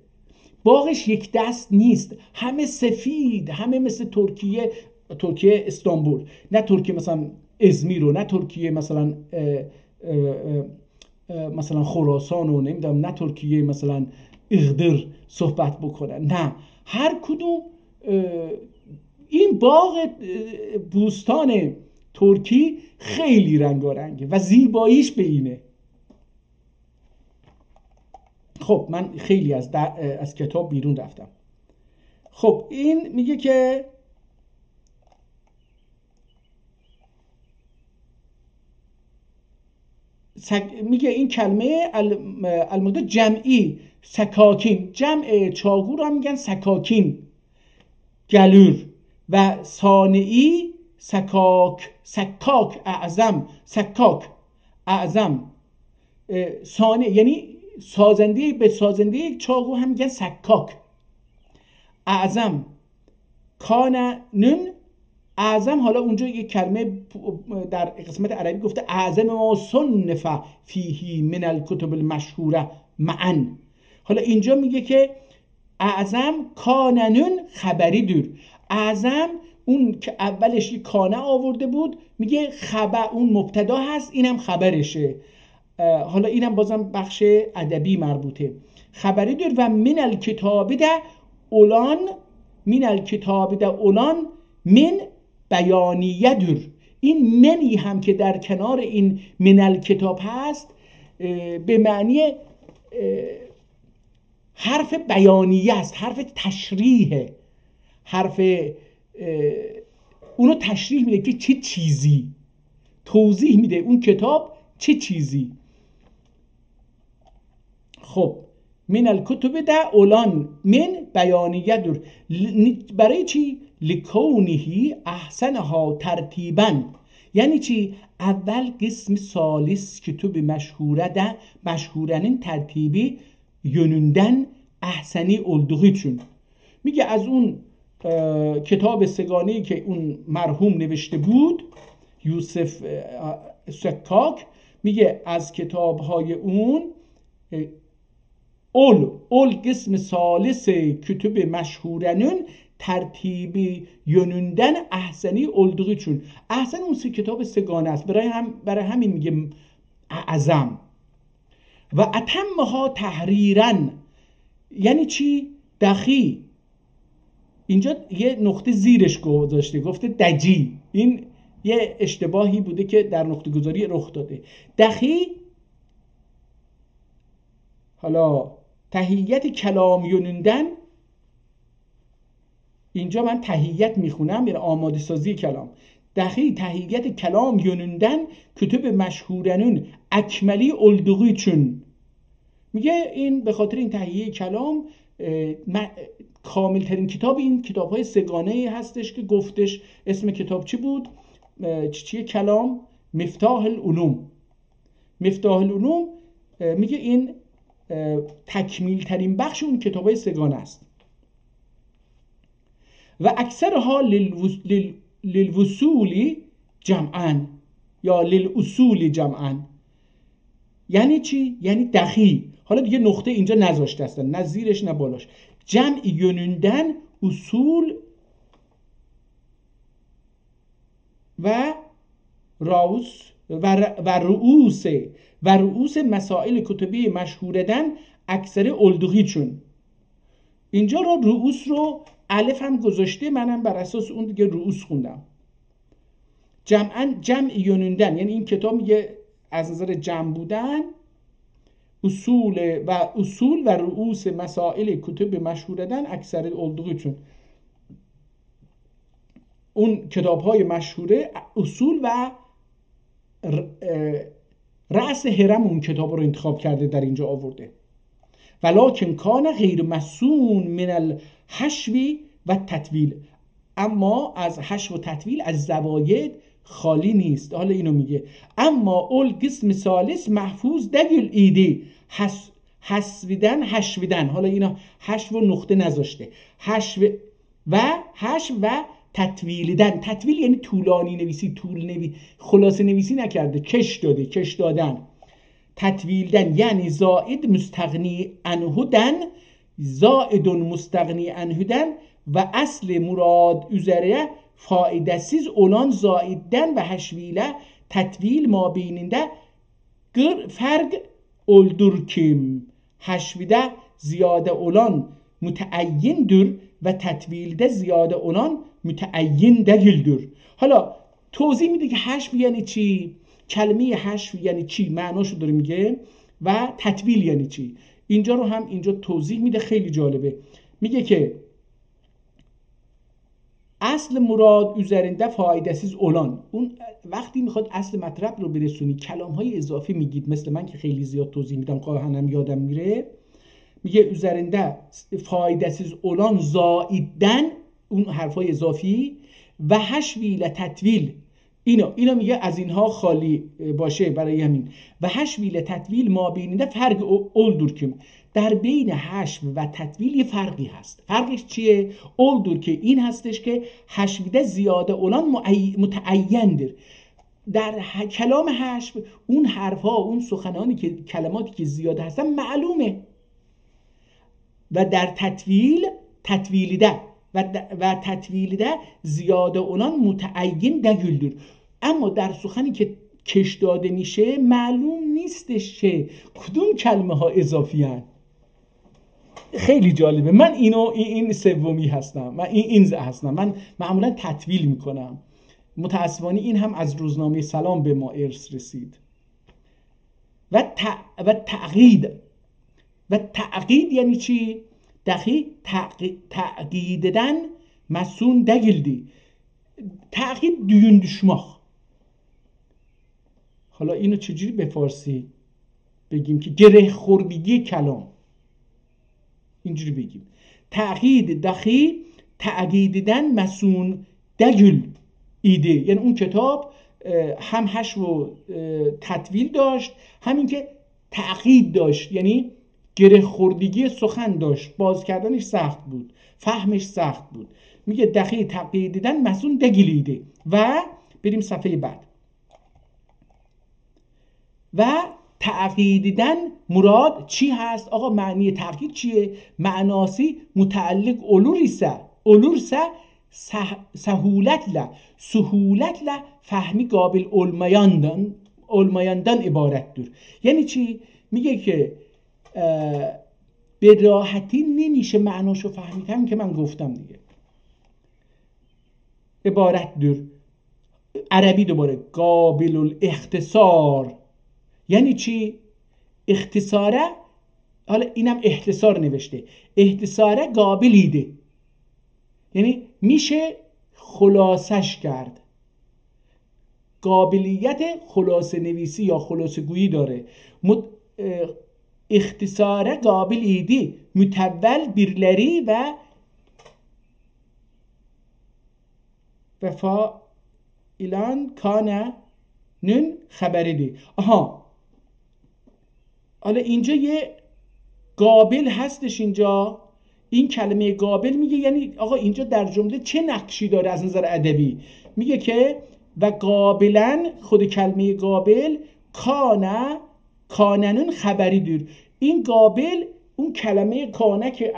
باغش یک دست نیست، همه سفید، همه مثل ترکیه استانبول، نه ترکیه مثلا ازمیر و نه ترکیه مثلا خراسان و نمیدونم، نه ترکیه مثلا اغدر صحبت بکنن، نه، هر کدوم این باغ بوستان ترکی خیلی رنگارنگه و زیباییش به اینه. خب من خیلی از کتاب بیرون رفتم. خب این میگه که میگه این کلمه الموضوع جمعی سکاکین، جمع چاقو رو هم میگن سکاکین، گلور، و صانعی سکاک اعظم صانع یعنی سازنده، به سازنده یک چاقو هم میگن سکاک اعظم. کاننون اعظم، حالا اونجا یک کلمه در قسمت عربی گفته اعظم ما صنف فیه من الکتب المشهوره معا. حالا اینجا میگه که اعظم کاننون خبری دور. اعظم اون که اولش یک کانه آورده بود، میگه خبر اون مبتدا هست، اینم خبرشه. حالا اینم بازم بخش ادبی مربوطه. خبری دور و من الکتاب ده اولان، من الکتاب ده اولان من بیانیه دور. این منی هم که در کنار این من الکتاب هست به معنی حرف بیانیه است، حرف تشریح، حرف اونو تشریح میده که چه چیزی، توضیح میده اون کتاب چه چیزی. خب من الکتب ده اولان من بیانیه دور. برای چی؟ لکونهی احسنها ترتیبا. یعنی چی؟ اول قسم سالس کتب مشهوره ده مشهورنین ترتیبی yönünden احسنی olduğu için. میگه از اون کتاب سگانه‌ای که اون مرحوم نوشته بود یوسف سکاک، میگه از کتاب‌های اون اول قسم سالس کتب مشهورنün ترتیبی yönünden احسنی olduğu için. احسن اون کتاب سگانه است، برای همین میگه اعظم. و اتمها تحریرن یعنی چی؟ دخی. اینجا یه نقطه زیرش گذاشته، گفته دجی. این یه اشتباهی بوده که در نقطه گذاری رخ داده. دخی حالا تحییت کلام یونندن، اینجا من تحییت میخونم، یعنی آماده سازی کلام. دخی تحییت کلام yönünden کتب مشهورنون اکملی olduğu için. میگه این به خاطر این تهیه کلام کامل ترین کتاب این کتاب های سگانه هستش که گفتش. اسم کتاب چی بود؟ چیه کلام؟ مفتاح العلوم. مفتاح العلوم میگه این تکمیل ترین بخش اون کتاب های سگانه است. و اکثرها للوصول جمعا یا للاصول جمعا. یعنی چی؟ یعنی دخی. حالا دیگه نقطه اینجا نذاشته هستن، نه زیرش نه بالاش. جمع یونندن اصول و رؤوس و رؤوس مسائل کتبی مشهوردن اکثر olduğu için. اینجا رو رؤوس رو الف هم گذاشته، منم بر اساس اون دیگه رؤوس خوندم. جمع یونندن یعنی این کتاب میگه از نظر جمع بودن اصول و رؤوس مسائل کتب مشهوردن اکثر olduğu için. اون کتاب های مشهوره اصول و رأس هرم اون کتاب رو انتخاب کرده در اینجا آورده. ولکن کان غیر مسون من الحشو و تطویل. اما از حشو و تطویل از زواید خالی نیست. حالا اینو میگه اما اول قسم ثالث محفوظ دگل ایدی حشویدن. حالا اینا حشو و نقطه نذاشته. حشو و تطویلدن. تطویل یعنی طولانی نویسی، خلاصه نویسی نکرده، کش دادن. تطویلدن یعنی زائد مستغنی عنهدن، زائد مستغنی عنهدن و اصل مراد üzere faydasız olan zaidden ve haşviyle tetvil mabininde fark olur kim. Haşvide ziyade olan müteayyindir ve tetvilde ziyade olan müteayyin değildir. حالا توضیح میده که حشو یعنی چی، کلمه حشو یعنی چی، معناشو داره میگه و تطویل یعنی چی. اینجا رو هم اینجا توضیح میده، خیلی جالبه. میگه که اصل مراد üzerinde faydasız olan. اون وقتی میخواد اصل مطلب رو برسونی کلام‌های اضافی میگید، مثل من که خیلی زیاد توضیح میدم قاهنم یادم میره. میگه üzerinde faydasız olan زائدن، اون حرفای اضافی، و حشویل تطویل، اینا میگه از اینها خالی باشه. برای همین و حشویل تطویل ما بیننده فرق اولدور کم. در بین حشو و تطویل یه فرقی هست. فرقش چیه؟ اولدور که این هستش که حشویده زیاده اولان متعینdir. در کلام حشو اون حرفها، اون سخنانی که کلماتی که زیاده هستن معلومه. و در تطویلیده و تطویلیده زیاده اونان متعین دگلدر. اما در سخنی که کش داده میشه معلوم نیستش که کدوم کلمه ها اضافی هن. خیلی جالبه. من این سومی هستم، من این هستم. من معمولا تطویل میکنم. متاسفانه این هم از روزنامه سلام به ما ارث رسید. و تعقید یعنی چی؟ دقیق تعقیدden مسون دگildi. تعقید düşündüşmek. حالا اینو چجوری به فارسی بگیم که گره خوردگی کلام؟ اینجوری بگیم تعقید دقیق تعقیدden مسون دگل ایده. یعنی اون کتاب هم حشو و تطویل داشت، همین که تعقید داشت، یعنی گره خوردگی سخن داشت، باز کردنش سخت بود، فهمش سخت بود. میگه دقیق تعقیدden مسون دگلیده. و بریم صفحه بعد. و تعقیدden مراد چی هست؟ آقا معنی تعقید چیه؟ معناسی متعلق olursa سهولتla فهمی قابل olmayandan ibarettir. یعنی چی؟ میگه که به راحتی نمیشه معناشو فهمید. همین که من گفتم دیگه. عبارتdir. عربی دوباره قابل الاختصار. یعنی چی؟ اختصاره، حالا اینم اختصار نوشته، اختصاره قابلیده، یعنی میشه خلاصش کرد. قابلیت خلاصه نویسی یا خلاصه گویی داره. اختصاره قابلیدی متول birleri و فاعلان کانه نون خبریدی. آها، حالا اینجا یه قابل هستش. اینجا این کلمه قابل میگه یعنی آقا اینجا در جمله چه نقشی داره از نظر ادبی؟ میگه که و قابلن، خود کلمه قابل کاننون خبری دور. این قابل اون کلمه کانه که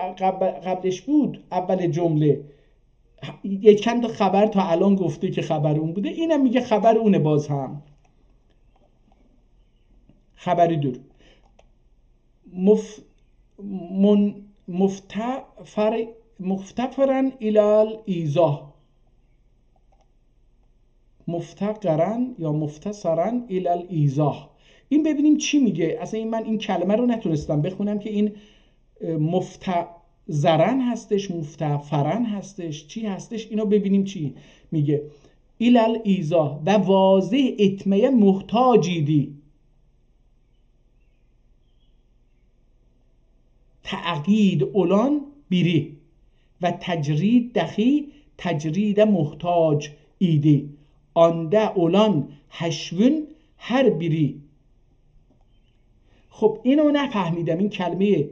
قبلش بود اول جمله، یک چند تا خبر تا الان گفته که خبر اون بوده، اینم میگه خبر اونه. باز هم خبری دور. مفتقرن الال ایزاه، مفتقرن یا مفتصرن الال ایزاه. این ببینیم چی میگه. اصلا من این کلمه رو نتونستم بخونم که این مفتزرن هستش، مفتفرن هستش، چی هستش. اینو ببینیم چی میگه. الال ایزاه و واضح اتمه محتاجیدی. تعقید اولان بیری و تجرید دخی تجرید محتاج ایدی. آنده اولان هشون هر بیری. خب اینو نفهمیدم. این کلمه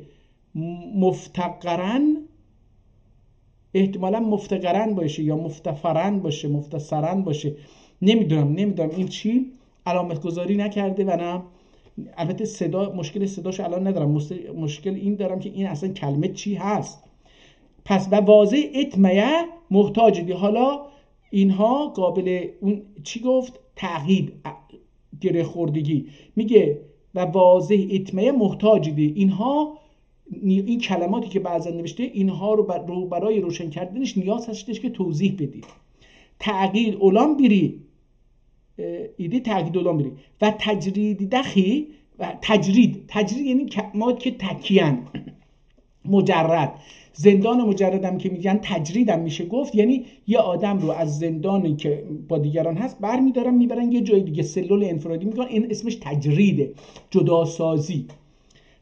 مفتقرن احتمالا مفتقرن باشه یا مفتفرن باشه، مفتصرن باشه، نمیدونم این چی. علامت گذاری نکرده و نه. البته صدا، مشکل صداشو الان ندارم، مشکل این دارم که این اصلا کلمه چی هست. پس و واضح اتمه محتاج دی. حالا اینها قابل اون چی گفت؟ تعقید، گره خوردگی. میگه و واضح اتمه محتاج دی. اینها، این کلماتی که بعضا نوشته، اینها رو برای روشن کردنش نیاز هستش که توضیح بدید. تعقید اولان بیری ایده، تعقید اولان بیری و تجرید دخی. و تجرید یعنی کلمات که تکیان، مجرد. زندان مجردم که میگن تجریدم میشه گفت، یعنی یه آدم رو از زندانی که با دیگران هست برمیدارن میبرن یه جای دیگه، سلول انفرادی میکنن. این اسمش تجریده، جداسازی.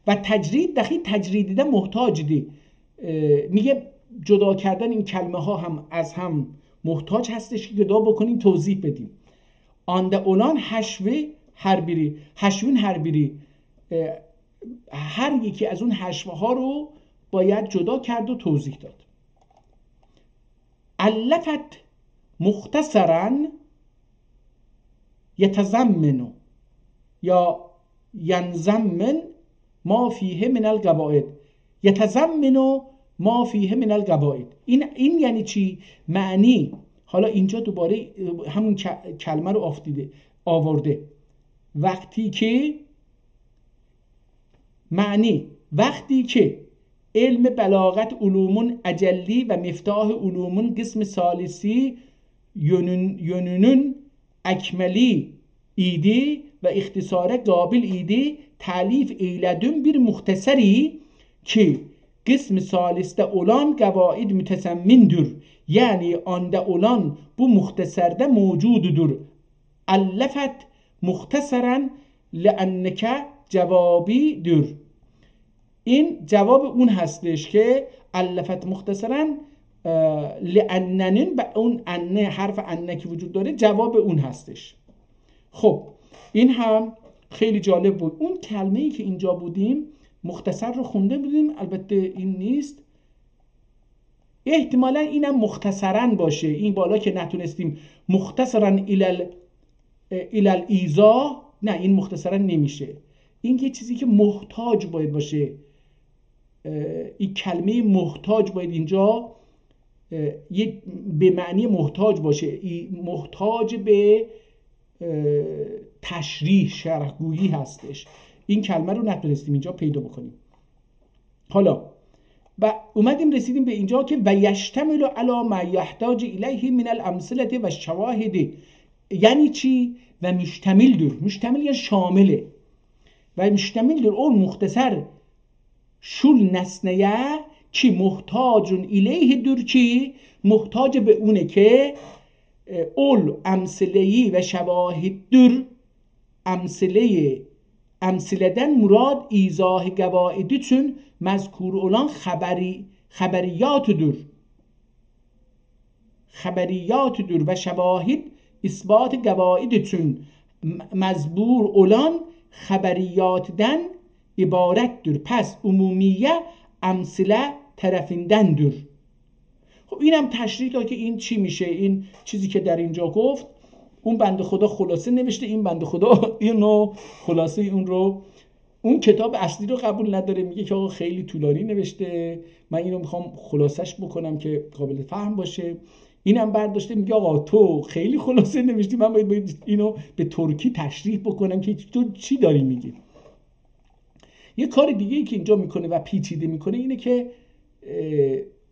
و تجرید دخیل تجرید دیده محتاج دی. میگه جدا کردن این کلمه ها هم از هم محتاج هستش که جدا بکنیم، توضیح بدیم. آنده اولان حشوه هر بیری، حشوین هر بیری، هر یکی از اون حشوه ها رو باید جدا کرد و توضیح داد. علفت مختصرا یتضمن یا ینضمن ما فیه من القواعد. یتضمن ما فیه من القواعد. این یعنی چی؟ معنی. حالا اینجا دوباره همون کلمه رو آورده. وقتی که معنی، وقتی که علم بلاغت علومون اجلی و مفتاح علومون قسم ثالثی یونون اکملی ایدی و اختصار قابل ایدی تعلیف ایلدون bir muhtasari ki قسم ثالثte olan قواعد mütesemmindir. Yani anda olan bu muhtasarda mevcududur. Allafet muhtasaran لأنك جوابیdir. این جواب اون هستش که الفت مختصرا لأننن و اون انه حرف انه که وجود داره جواب اون هستش. خب این هم خیلی جالب بود. اون کلمه‌ای که اینجا بودیم مختصر رو خونده بودیم، البته این نیست، احتمالا اینم مختصرا باشه. این بالا که نتونستیم مختصرا الایزا، نه این مختصرا نمیشه. این یه چیزی که محتاج باید باشه. این کلمه محتاج باید اینجا به معنی محتاج باشه، محتاج به تشریح شرحگویی هستش. این کلمه رو نتونستیم اینجا پیدا بکنیم. حالا و اومدیم رسیدیم به اینجا که و یشتمل علی ما یحتاج الیه من الامثله و الشواهد. یعنی چی؟ و مشتمل دور، مشتمل یا شامله و مشتمل دور اون مختصر شل نسنیه کی محتاجون الیه دور، کی محتاج به اونه که اول امثلهی و شواهد دور. امثله‌دن مراد ایزاه قواعدی چون مذکور اولان خبریات دور، خبریات دور و شواهد اثبات قواعد چون مزبور اولان خبریات دن عبارت دور. پس عمومیه امثله طرفیندن دور. خب اینم تشریح داد که این چی میشه. این چیزی که در اینجا گفت اون بنده خدا خلاصه نوشته، این بنده خدا اینو خلاصه اون رو، اون کتاب اصلی رو قبول نداره، میگه که آقا خیلی طولانی نوشته، من اینو میخوام خلاصش بکنم که قابل فهم باشه. اینم برداشته میگه آقا تو خیلی خلاصه نوشتی، من باید اینو به ترکی تشریح بکنم که تو چی داری میگی. یه کار دیگه ای که اینجا میکنه و پیچیده میکنه اینه که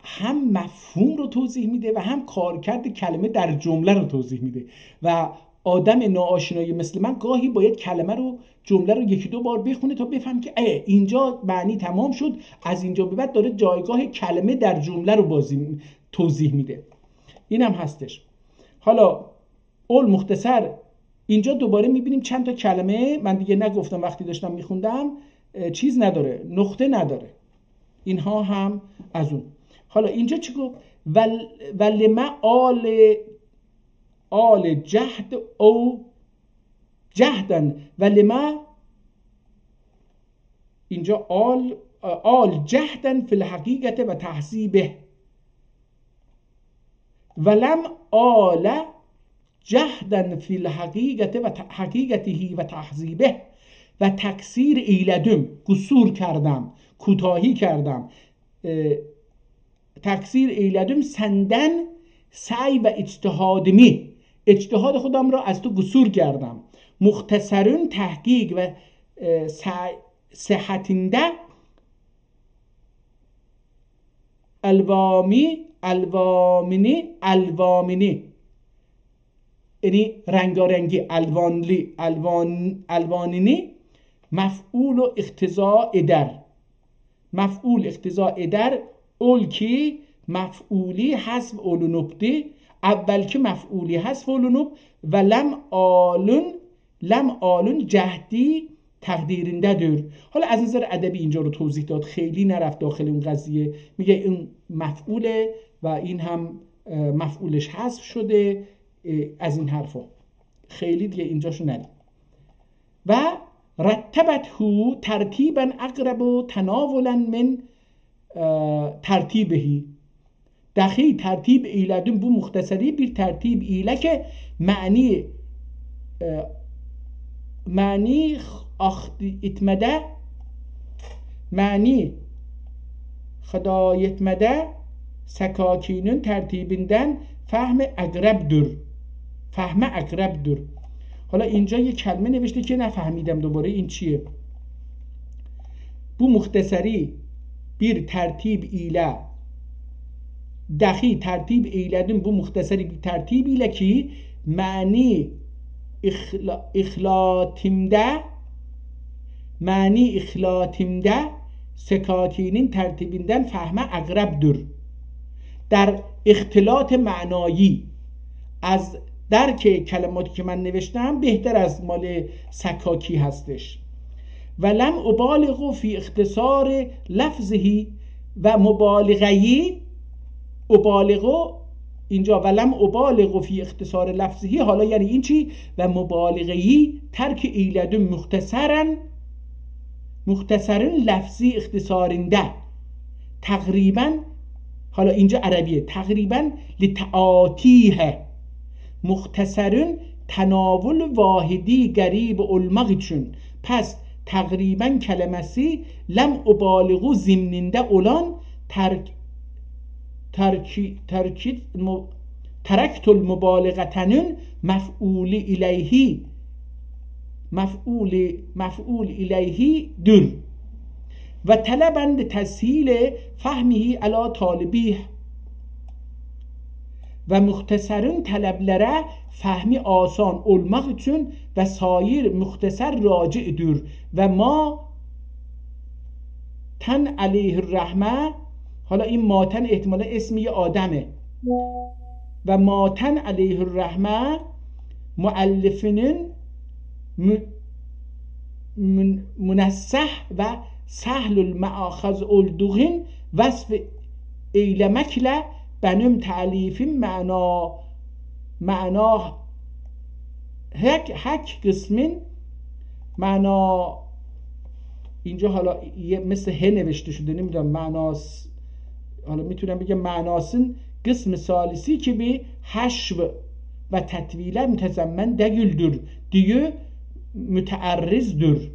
هم مفهوم رو توضیح میده و هم کارکرد کلمه در جمله رو توضیح میده و آدم ناآشنایی مثل من گاهی باید کلمه رو، جمله رو یکی دو بار بخونه تا بفهم که اینجا معنی تمام شد، از اینجا به بعد داره جایگاه کلمه در جمله رو توضیح میده. این هم هستش. حالا اول مختصر اینجا دوباره میبینیم چند تا کلمه، من دیگه نگفتم وقتی داشتم میخوندم، چیز نداره، نقطه نداره، اینها هم از اون. حالا اینجا چی گفت؟ ولما آل جهد او جهدن، ولما اینجا آل جهدن فی الحقیقت و تحذیبه، ولم آل جهدن فی الحقیقت و حقیقته و تحذیبه و تکثیر ایلدم، قصور کردم، کوتاهی کردم، تکثیر ایلدم سندن سعی و اجتهادمی، اجتهاد خودم را از تو قصور کردم، مختصرون تحقیق و صحتنده الوامنی یعنی رنگارنگی، الوانینی مفعول و اقتضاء در، مفعول اقتضاء در اول کی مفعولی حذف اول نقطه، اول که مفعولی حذف اول نقطه و لم آلون جهدی تقدیرنده دور. حالا از نظر ادبی اینجا رو توضیح داد، خیلی نرفت داخل اون قضیه، میگه این مفعوله و این هم مفعولش حذف شده، از این حرفا خیلی دیگه اینجاشو نریم. و رتبت هو ترتیبا اقرب و تناولا من ترتیبهی، دخی ترتیب ایلدون bu muhtasari bir tertib ile که معنی etmede معنی خدا etmede سکاکینون ترتیبیندن فهم اقرب دور. حالا اینجا یه کلمه نوشته که نفهمیدم دوباره این چیه. bu muhtasari bir tertib ile dahi tertib eyledim bu muhtasari bir tertib ile ki mani ihlatimde sekakinin tertibinden fahme اقربdur. در اختلاط معنایی از درک کلماتی که من نوشتم بهتر از مال سکاکی هستش. ولم ابالغ فی اختصار لفظه و مبالغه‌ای ابالغ اینجا ولم ابالغ فی اختصار لفظه حالا یعنی این چی؟ و مبالغه‌ای ترک ایلد مختصرا لفظی اختصارنده تقریبا حالا اینجا عربیه تقریبا لتعاطیه مختصرن تناول واحدی قریب علمق چون پس تقریبا کلمسی لم ابالغو زمننده اولان ترکت المبالغتنن مفعول الیهی در و طلبند تسهیل فهمه علی طالبیه و مختصرون طلبلره فهمی آسان olmak için و سایر مختصر راجع دور و ما تن علیه الرحمه حالا این ماتن احتمالا اسم یه آدمه و ماتن علیه الرحمه مؤلفین منصح و سهل المعاخذ اولدوغین وصف ایلمکله benim تعلیفim معنا حک قسمین معنا اینجا حالا مثل ه نوشته شده نمیدونم معناس حالا میتونم بگم معناسın قسم ثالثی که به حشو و تطویله متضمن دگüldür دیگه متعرضدür.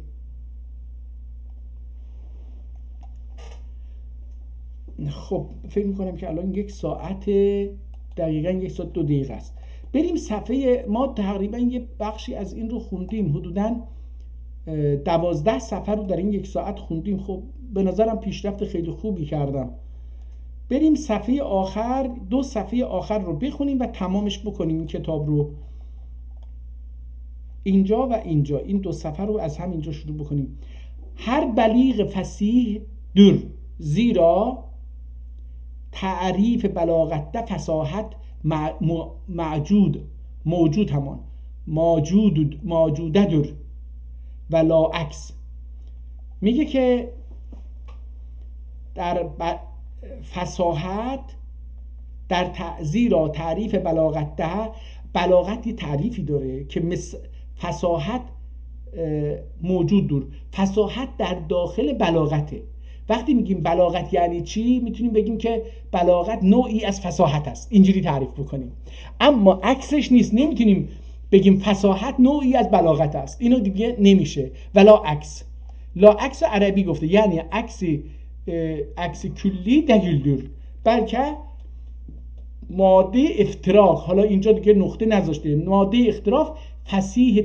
خب فکر میکنم که الان 1 ساعت دقیقاً 1 ساعت 2 دقیقه است. بریم صفحه ما تقریبا یه بخشی از این رو خوندیم حدوداً 12 صفحه رو در این 1 ساعت خوندیم. خب به نظرم پیشرفت خیلی خوبی کردم. بریم صفحه آخر 2 صفحه آخر رو بخونیم و تمامش بکنیم این کتاب رو. اینجا و اینجا این 2 صفحه رو از همینجا شروع بکنیم. هر بلیغ فصیح در زیرا تعریف بلاغت فصاحت موجود همان موجوده در و لا عکس. میگه که در فصاحت در زیرا تعریف بلاغت یه تعریفی داره که فصاحت موجود دور. فصاحت در داخل بلاغته. وقتی میگیم بلاغت یعنی چی میتونیم بگیم که بلاغت نوعی از فصاحت است، اینجوری تعریف بکنیم، اما عکسش نیست. نمیتونیم بگیم فصاحت نوعی از بلاغت است، اینو دیگه نمیشه. ولا عکس، لا عکس عربی گفته یعنی عکس کلی دگüldür بلکه ماده افتراق. حالا اینجا دیگه نقطه نذاشته. ماده اختراف فصیح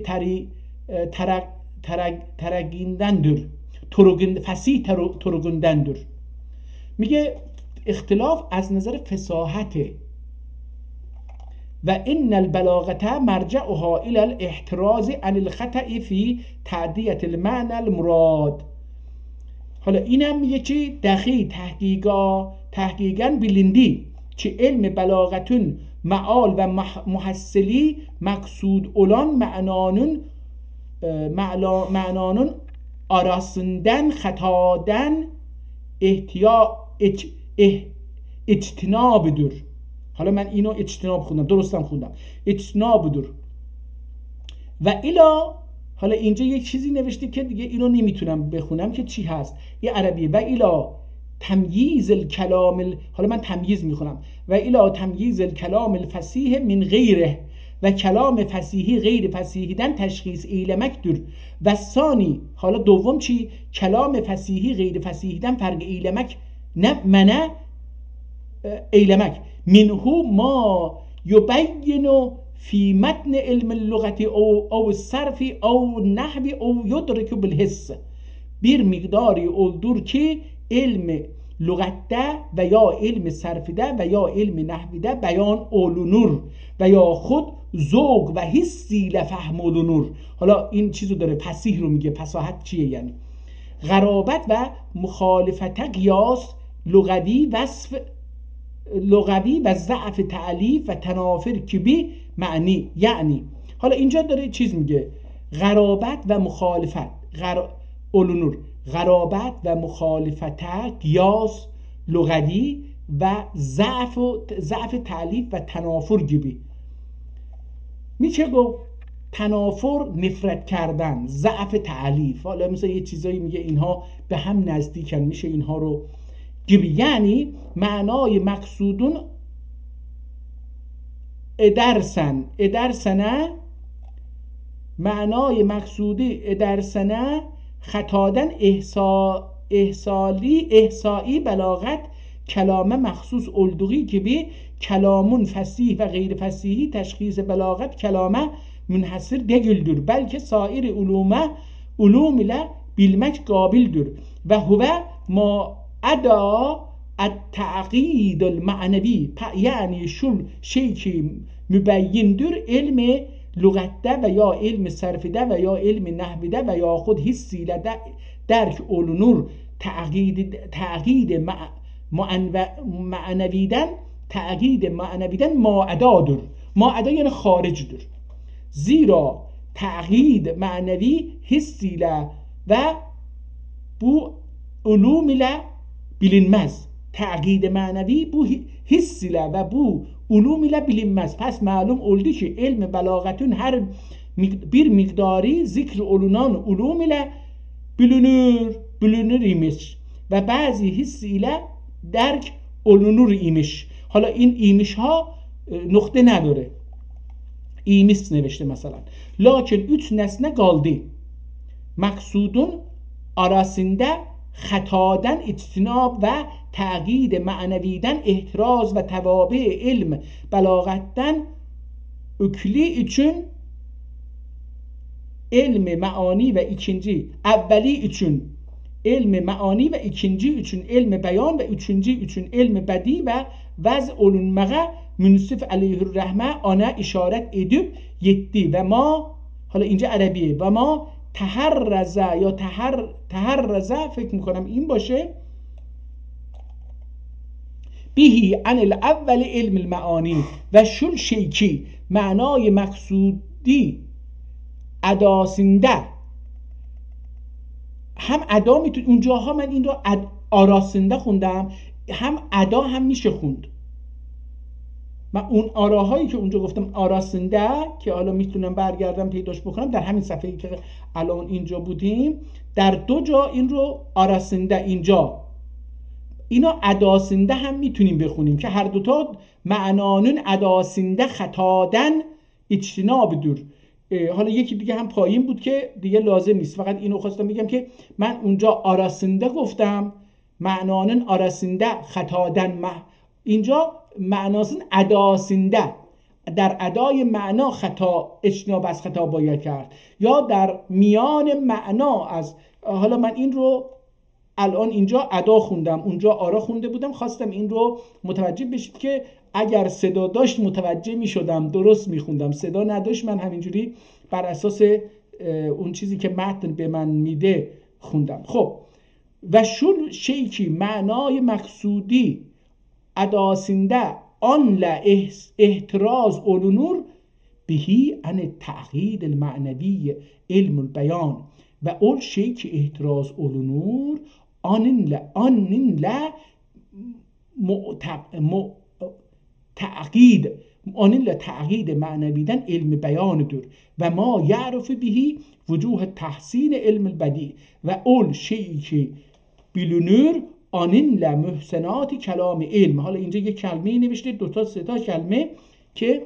ترگیندندür فصیح ترگندندür. میگه اختلاف از نظر فصاحته و ان البلاغت مرجعها الى الاحتراز عن الخطأ في تعدیه المعنى المراد. حالا اینم میگه چی؟ دقیق تحقیقاً بلندی که علم بلاغتون معال و محصلی مقصود اولان معنانون آراسندن خطادن اجتناب دور. حالا من اینو اجتناب خوندم، درستم خوندم، اجتناب دور و الا. حالا اینجا یک چیزی نوشته که دیگه اینو نمیتونم بخونم که چی هست، یه عربیه. و الا تمییز الکلام حالا من تمییز میخونم. و الا تمییز الکلام الفصیح من غیره و کلام فصیحی غیر فصیحیدن تشخیص ایلمک دور. و ثانی حالا دوم چی؟ کلام فصیحی غیر فصیحیدن فرق ایلمک نه منه ایلمک منهو ما یبین فی متن علم اللغت او صرف او نحو او یدرک بالحس. bir مقداری اولدور که علم لغت و یا علم صرف ده و یا علم نحو ده بیان اولو نور و یا خود ذوق و حسی لفهم اولو نور. حالا این چیزو داره، فصیح رو میگه. فصاحت چیه؟ یعنی غرابت و مخالفت قیاس لغوی وصف لغوی و ضعف تعلیف و تنافر کبی معنی. یعنی حالا اینجا داره چیز میگه، غرابت و مخالفت اولو نور، غرابت و مخالفت قیاس لغوی و ضعف تعلیف و تنافر گبی. میشه گفت تنافر نفرت کردن، ضعف تعلیف، حالا مثلا یه چیزایی میگه اینها به هم نزدیکن، میشه اینها رو گبی. یعنی معنای مقصودون ادرسنه معنای مقصودی ادرسنه خطادن احصایی بلاغت کلامه مخصوص اولدوغی که به کلامون فصیح و غیر فصیحی تشخیص بلاغت کلامه منحصر دگلدر بلکه سایر علوم له بیلمک قابل در و هو ما ادا التعقید المعنوی. یعنی شل شیء مبین در علم لغت ده و یا علم صرف ده و یا علم نحو ده و یا خود حسی لده درک اولو نور تعقید معنویدن ما ادا در. ما ادا یعنی خارج در، زیرا تعقید معنوی حسی له و بو علوم له bilinmez. تعقید معنوی bu hissi ile ve bu ulum ile bilinmez. Pes malum oldu ki ilm belagatün her bir miktarı zikr olunan ulum ile bilinir imiş ve bazı hissi ile درک olunur imiş. حالا این ایمیش ها نقطه نداره، ایمیس نوشته مثلا. lakin üç nesne kaldı. Maksudun arasında خطادن اجتناب و تعقید معنویدن احتراز و توابع علم بلاغتن ökli için ilmi maani ve ikinci evveli için ilmi maani ve ikinci için ilmi beyan ve üçüncü için ilmi bedi ve vaz olunmağa münsif aleyhirrahme ana işaret edip yetti ve ma حالا اینجا عربیه و ما تحرزه یا تحرزه فکر میکنم این باشه بیهی عن الاول علم المعانی و شل شیکی معنای مقصودی اداسنده هم ادا میتونی اونجاها من این رو آراسنده خوندم، هم ادا هم میشه خوند. من اون آراهایی که اونجا گفتم آراسنده که حالا میتونم برگردم پیداش بکنم در همین صفحه‌ای که الان اینجا بودیم در دو جا این رو آراسنده اینجا اینا اداسنده هم میتونیم بخونیم که هر دوتا معنانون اداسنده خطادن اجتناب دور. حالا یکی دیگه هم پایین بود که دیگه لازم نیست، فقط اینو خواستم بگم که من اونجا آراسنده گفتم معنانون آراسنده خطادن اینجا معناسن اداسنده در ادای معنا خطا اجتناب از خطا باید کرد یا در میان معنا از. حالا من این رو الان اینجا ادا خوندم اونجا آرا خونده بودم، خواستم این رو متوجه بشید که اگر صدا داشت متوجه می شدم درست می خوندم، صدا نداشت من همینجوری بر اساس اون چیزی که متن به من میده خوندم. خب و شل شیکی معنای مقصودی اداسنده آن ل احتراز اولونور بهی ان تعقید المعنوی علم البیان و اول شیک احتراز اولونور آن ل تعقید معنویدن علم بیان دور و ما یعرف بهی وجوه تحسین علم البدی و اول شیک بیلونور آنین لمحسنات کلام علم. حالا اینجا یک کلمه نوشته، دوتا سه تا کلمه که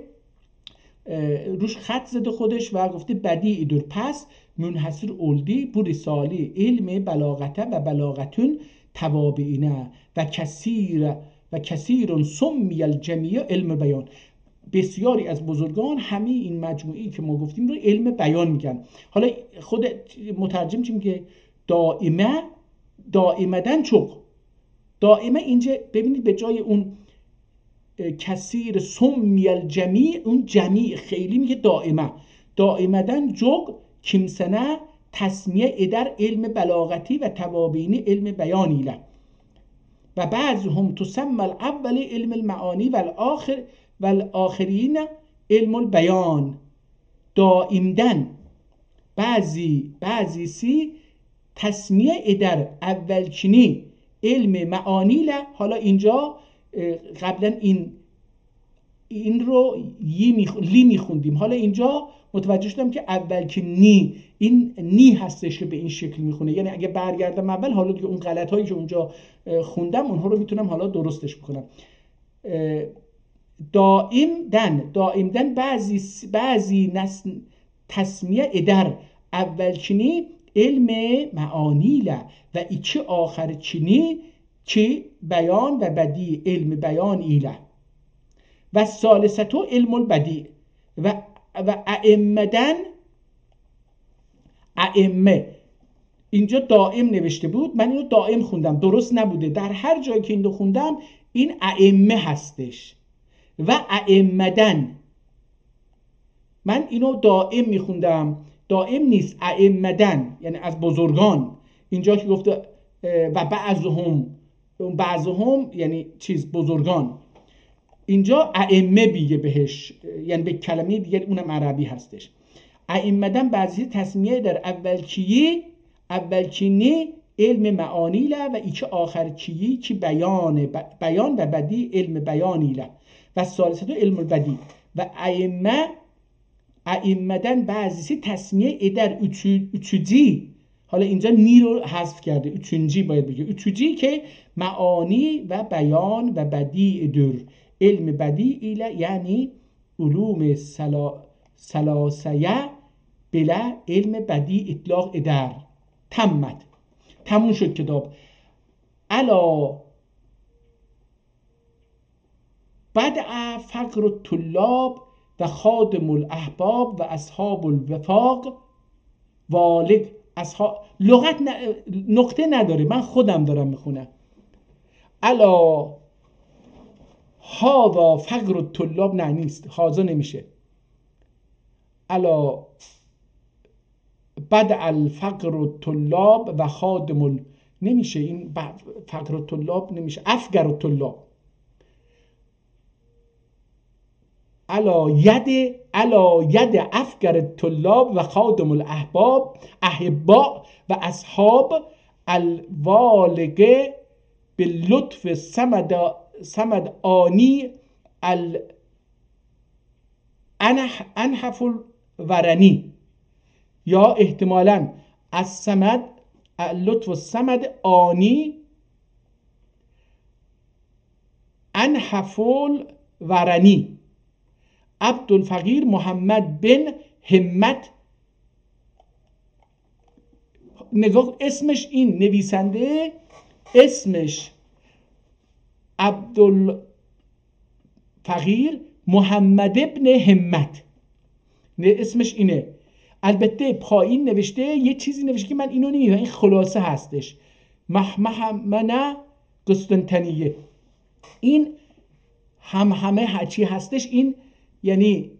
روش خط زده خودش و گفته بدیع دور. پس منحصر اولدی بو رساله علم بلاغته و بلاغتون توابعینه و کثیر سمی الجمیع علم بیان. بسیاری از بزرگان همه این مجموعی که ما گفتیم رو علم بیان میگن. حالا خود مترجم چی میگه؟ دائمدن çok دائما اینجا ببینید به جای اون کثیر سمی الجمیع، اون جمیع خیلی میگه دائمدن جوگ کمسنه تسمیه ادر علم بلاغتی و توابینی علم بیانی له و بعضهم تسمى الاول علم المعانی و الاخرین علم البیان. دائمدن بعضی سی تسمیه ادر اولچینی علم معانی له. حالا اینجا قبلا این رو لی میخوندیم، حالا اینجا متوجه شدم که اول که این نی هستش که به این شکل میخونه، یعنی اگه برگردم اول حالا دیگه اون غلط هایی که اونجا خوندم اونها رو میتونم حالا درستش بکنم. دائمدن بعضی تسمیه ادر اول چینی علم معانی له و ایچه آخر چینی که بیان و بدی علم بیان ایله و ثالثتو علم البدیع و ائمه اینجا دائم نوشته بود، من اینو دائم خوندم، درست نبوده. در هر جایی که اینو خوندم این ائمه هستش و ائمدن، من اینو دائم میخوندم، دائم نیست، ائمدن یعنی از بزرگان. اینجا که گفته و بعضهم یعنی بزرگان، اینجا ائمه بیگه بهش، یعنی به کلمه دیگه اونم عربی هستش. ائمدن بعضی تسمیه در اولچینی علم معانی له و ایچه آخر چیی که بیان و بدی علم بیانی له و ثالثتو علم البدی و ائمدن بعضی تسمیه در üçüncü، حالا اینجا نی رو حذف کرده، üçüncü باید بگه، üçüncü که معانی و بیان و بدیع در علم بدیع ایله یعنی علوم سلاسیه بلا علم بدیع اطلاق ادر. تموم شد کتاب. الا بدع فقر الطلاب و خادم الاحباب و اصحاب الوفاق والد اصحاب. لغت نقطه نداره، من خودم دارم میخونم. الا هاذا فقر الطلاب، نه نیست، هازا نمیشه. الا بدع الفقر الطلاب و خادم نمیشه، این فقر الطلاب نمیشه، افقر الطلاب. الا ید افقر الطلاب و خادم الاحباب احبا و اصحاب الوالقه باللطف سمد آنی انحف الورنی، یا احتمالاً از سمد لطف سمد آنی انحف الورنی عبدالفقیر محمد بن همت. نگاه اسمش، این نویسنده اسمش عبدالفقیر محمد ابن همت، اسمش اینه. البته پایین نوشته یه چیزی نوشته که من اینو نمیدونم، این خلاصه هستش، محمد قسطنطنیه. این همه هرچی هستش، این یعنی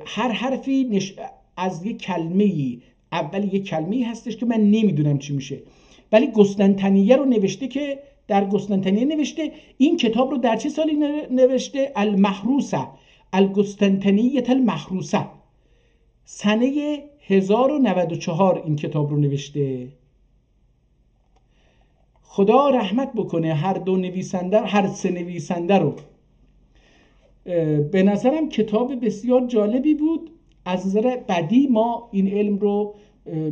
هر حرفی از یک کلمه‌ای، اول یک کلمه‌ای هستش که من نمیدونم چی میشه، ولی قسطنطنیه رو نوشته که در قسطنطنیه نوشته. این کتاب رو در چه سالی نوشته؟ المحروسه، القسطنطنیه المحروسه، سنه 1094 این کتاب رو نوشته. خدا رحمت بکنه هر سه نویسنده رو. به نظرم کتاب بسیار جالبی بود. از نظر بدی ما این علم رو،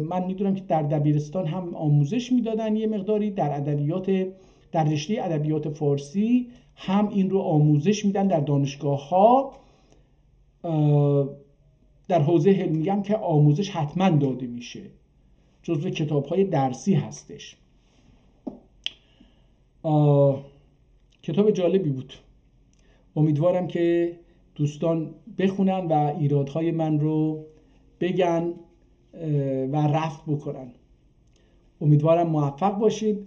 من میدونم که در دبیرستان هم آموزش میدادن یه مقداری، در رشته ادبیات فارسی هم این رو آموزش میدن در دانشگاه ها. در حوزه علمی هم که آموزش حتما داده میشه، جزو کتاب‌های درسی هستش. کتاب جالبی بود. امیدوارم که دوستان بخونن و ایرادهای من رو بگن و رفع بکنن. امیدوارم موفق باشید.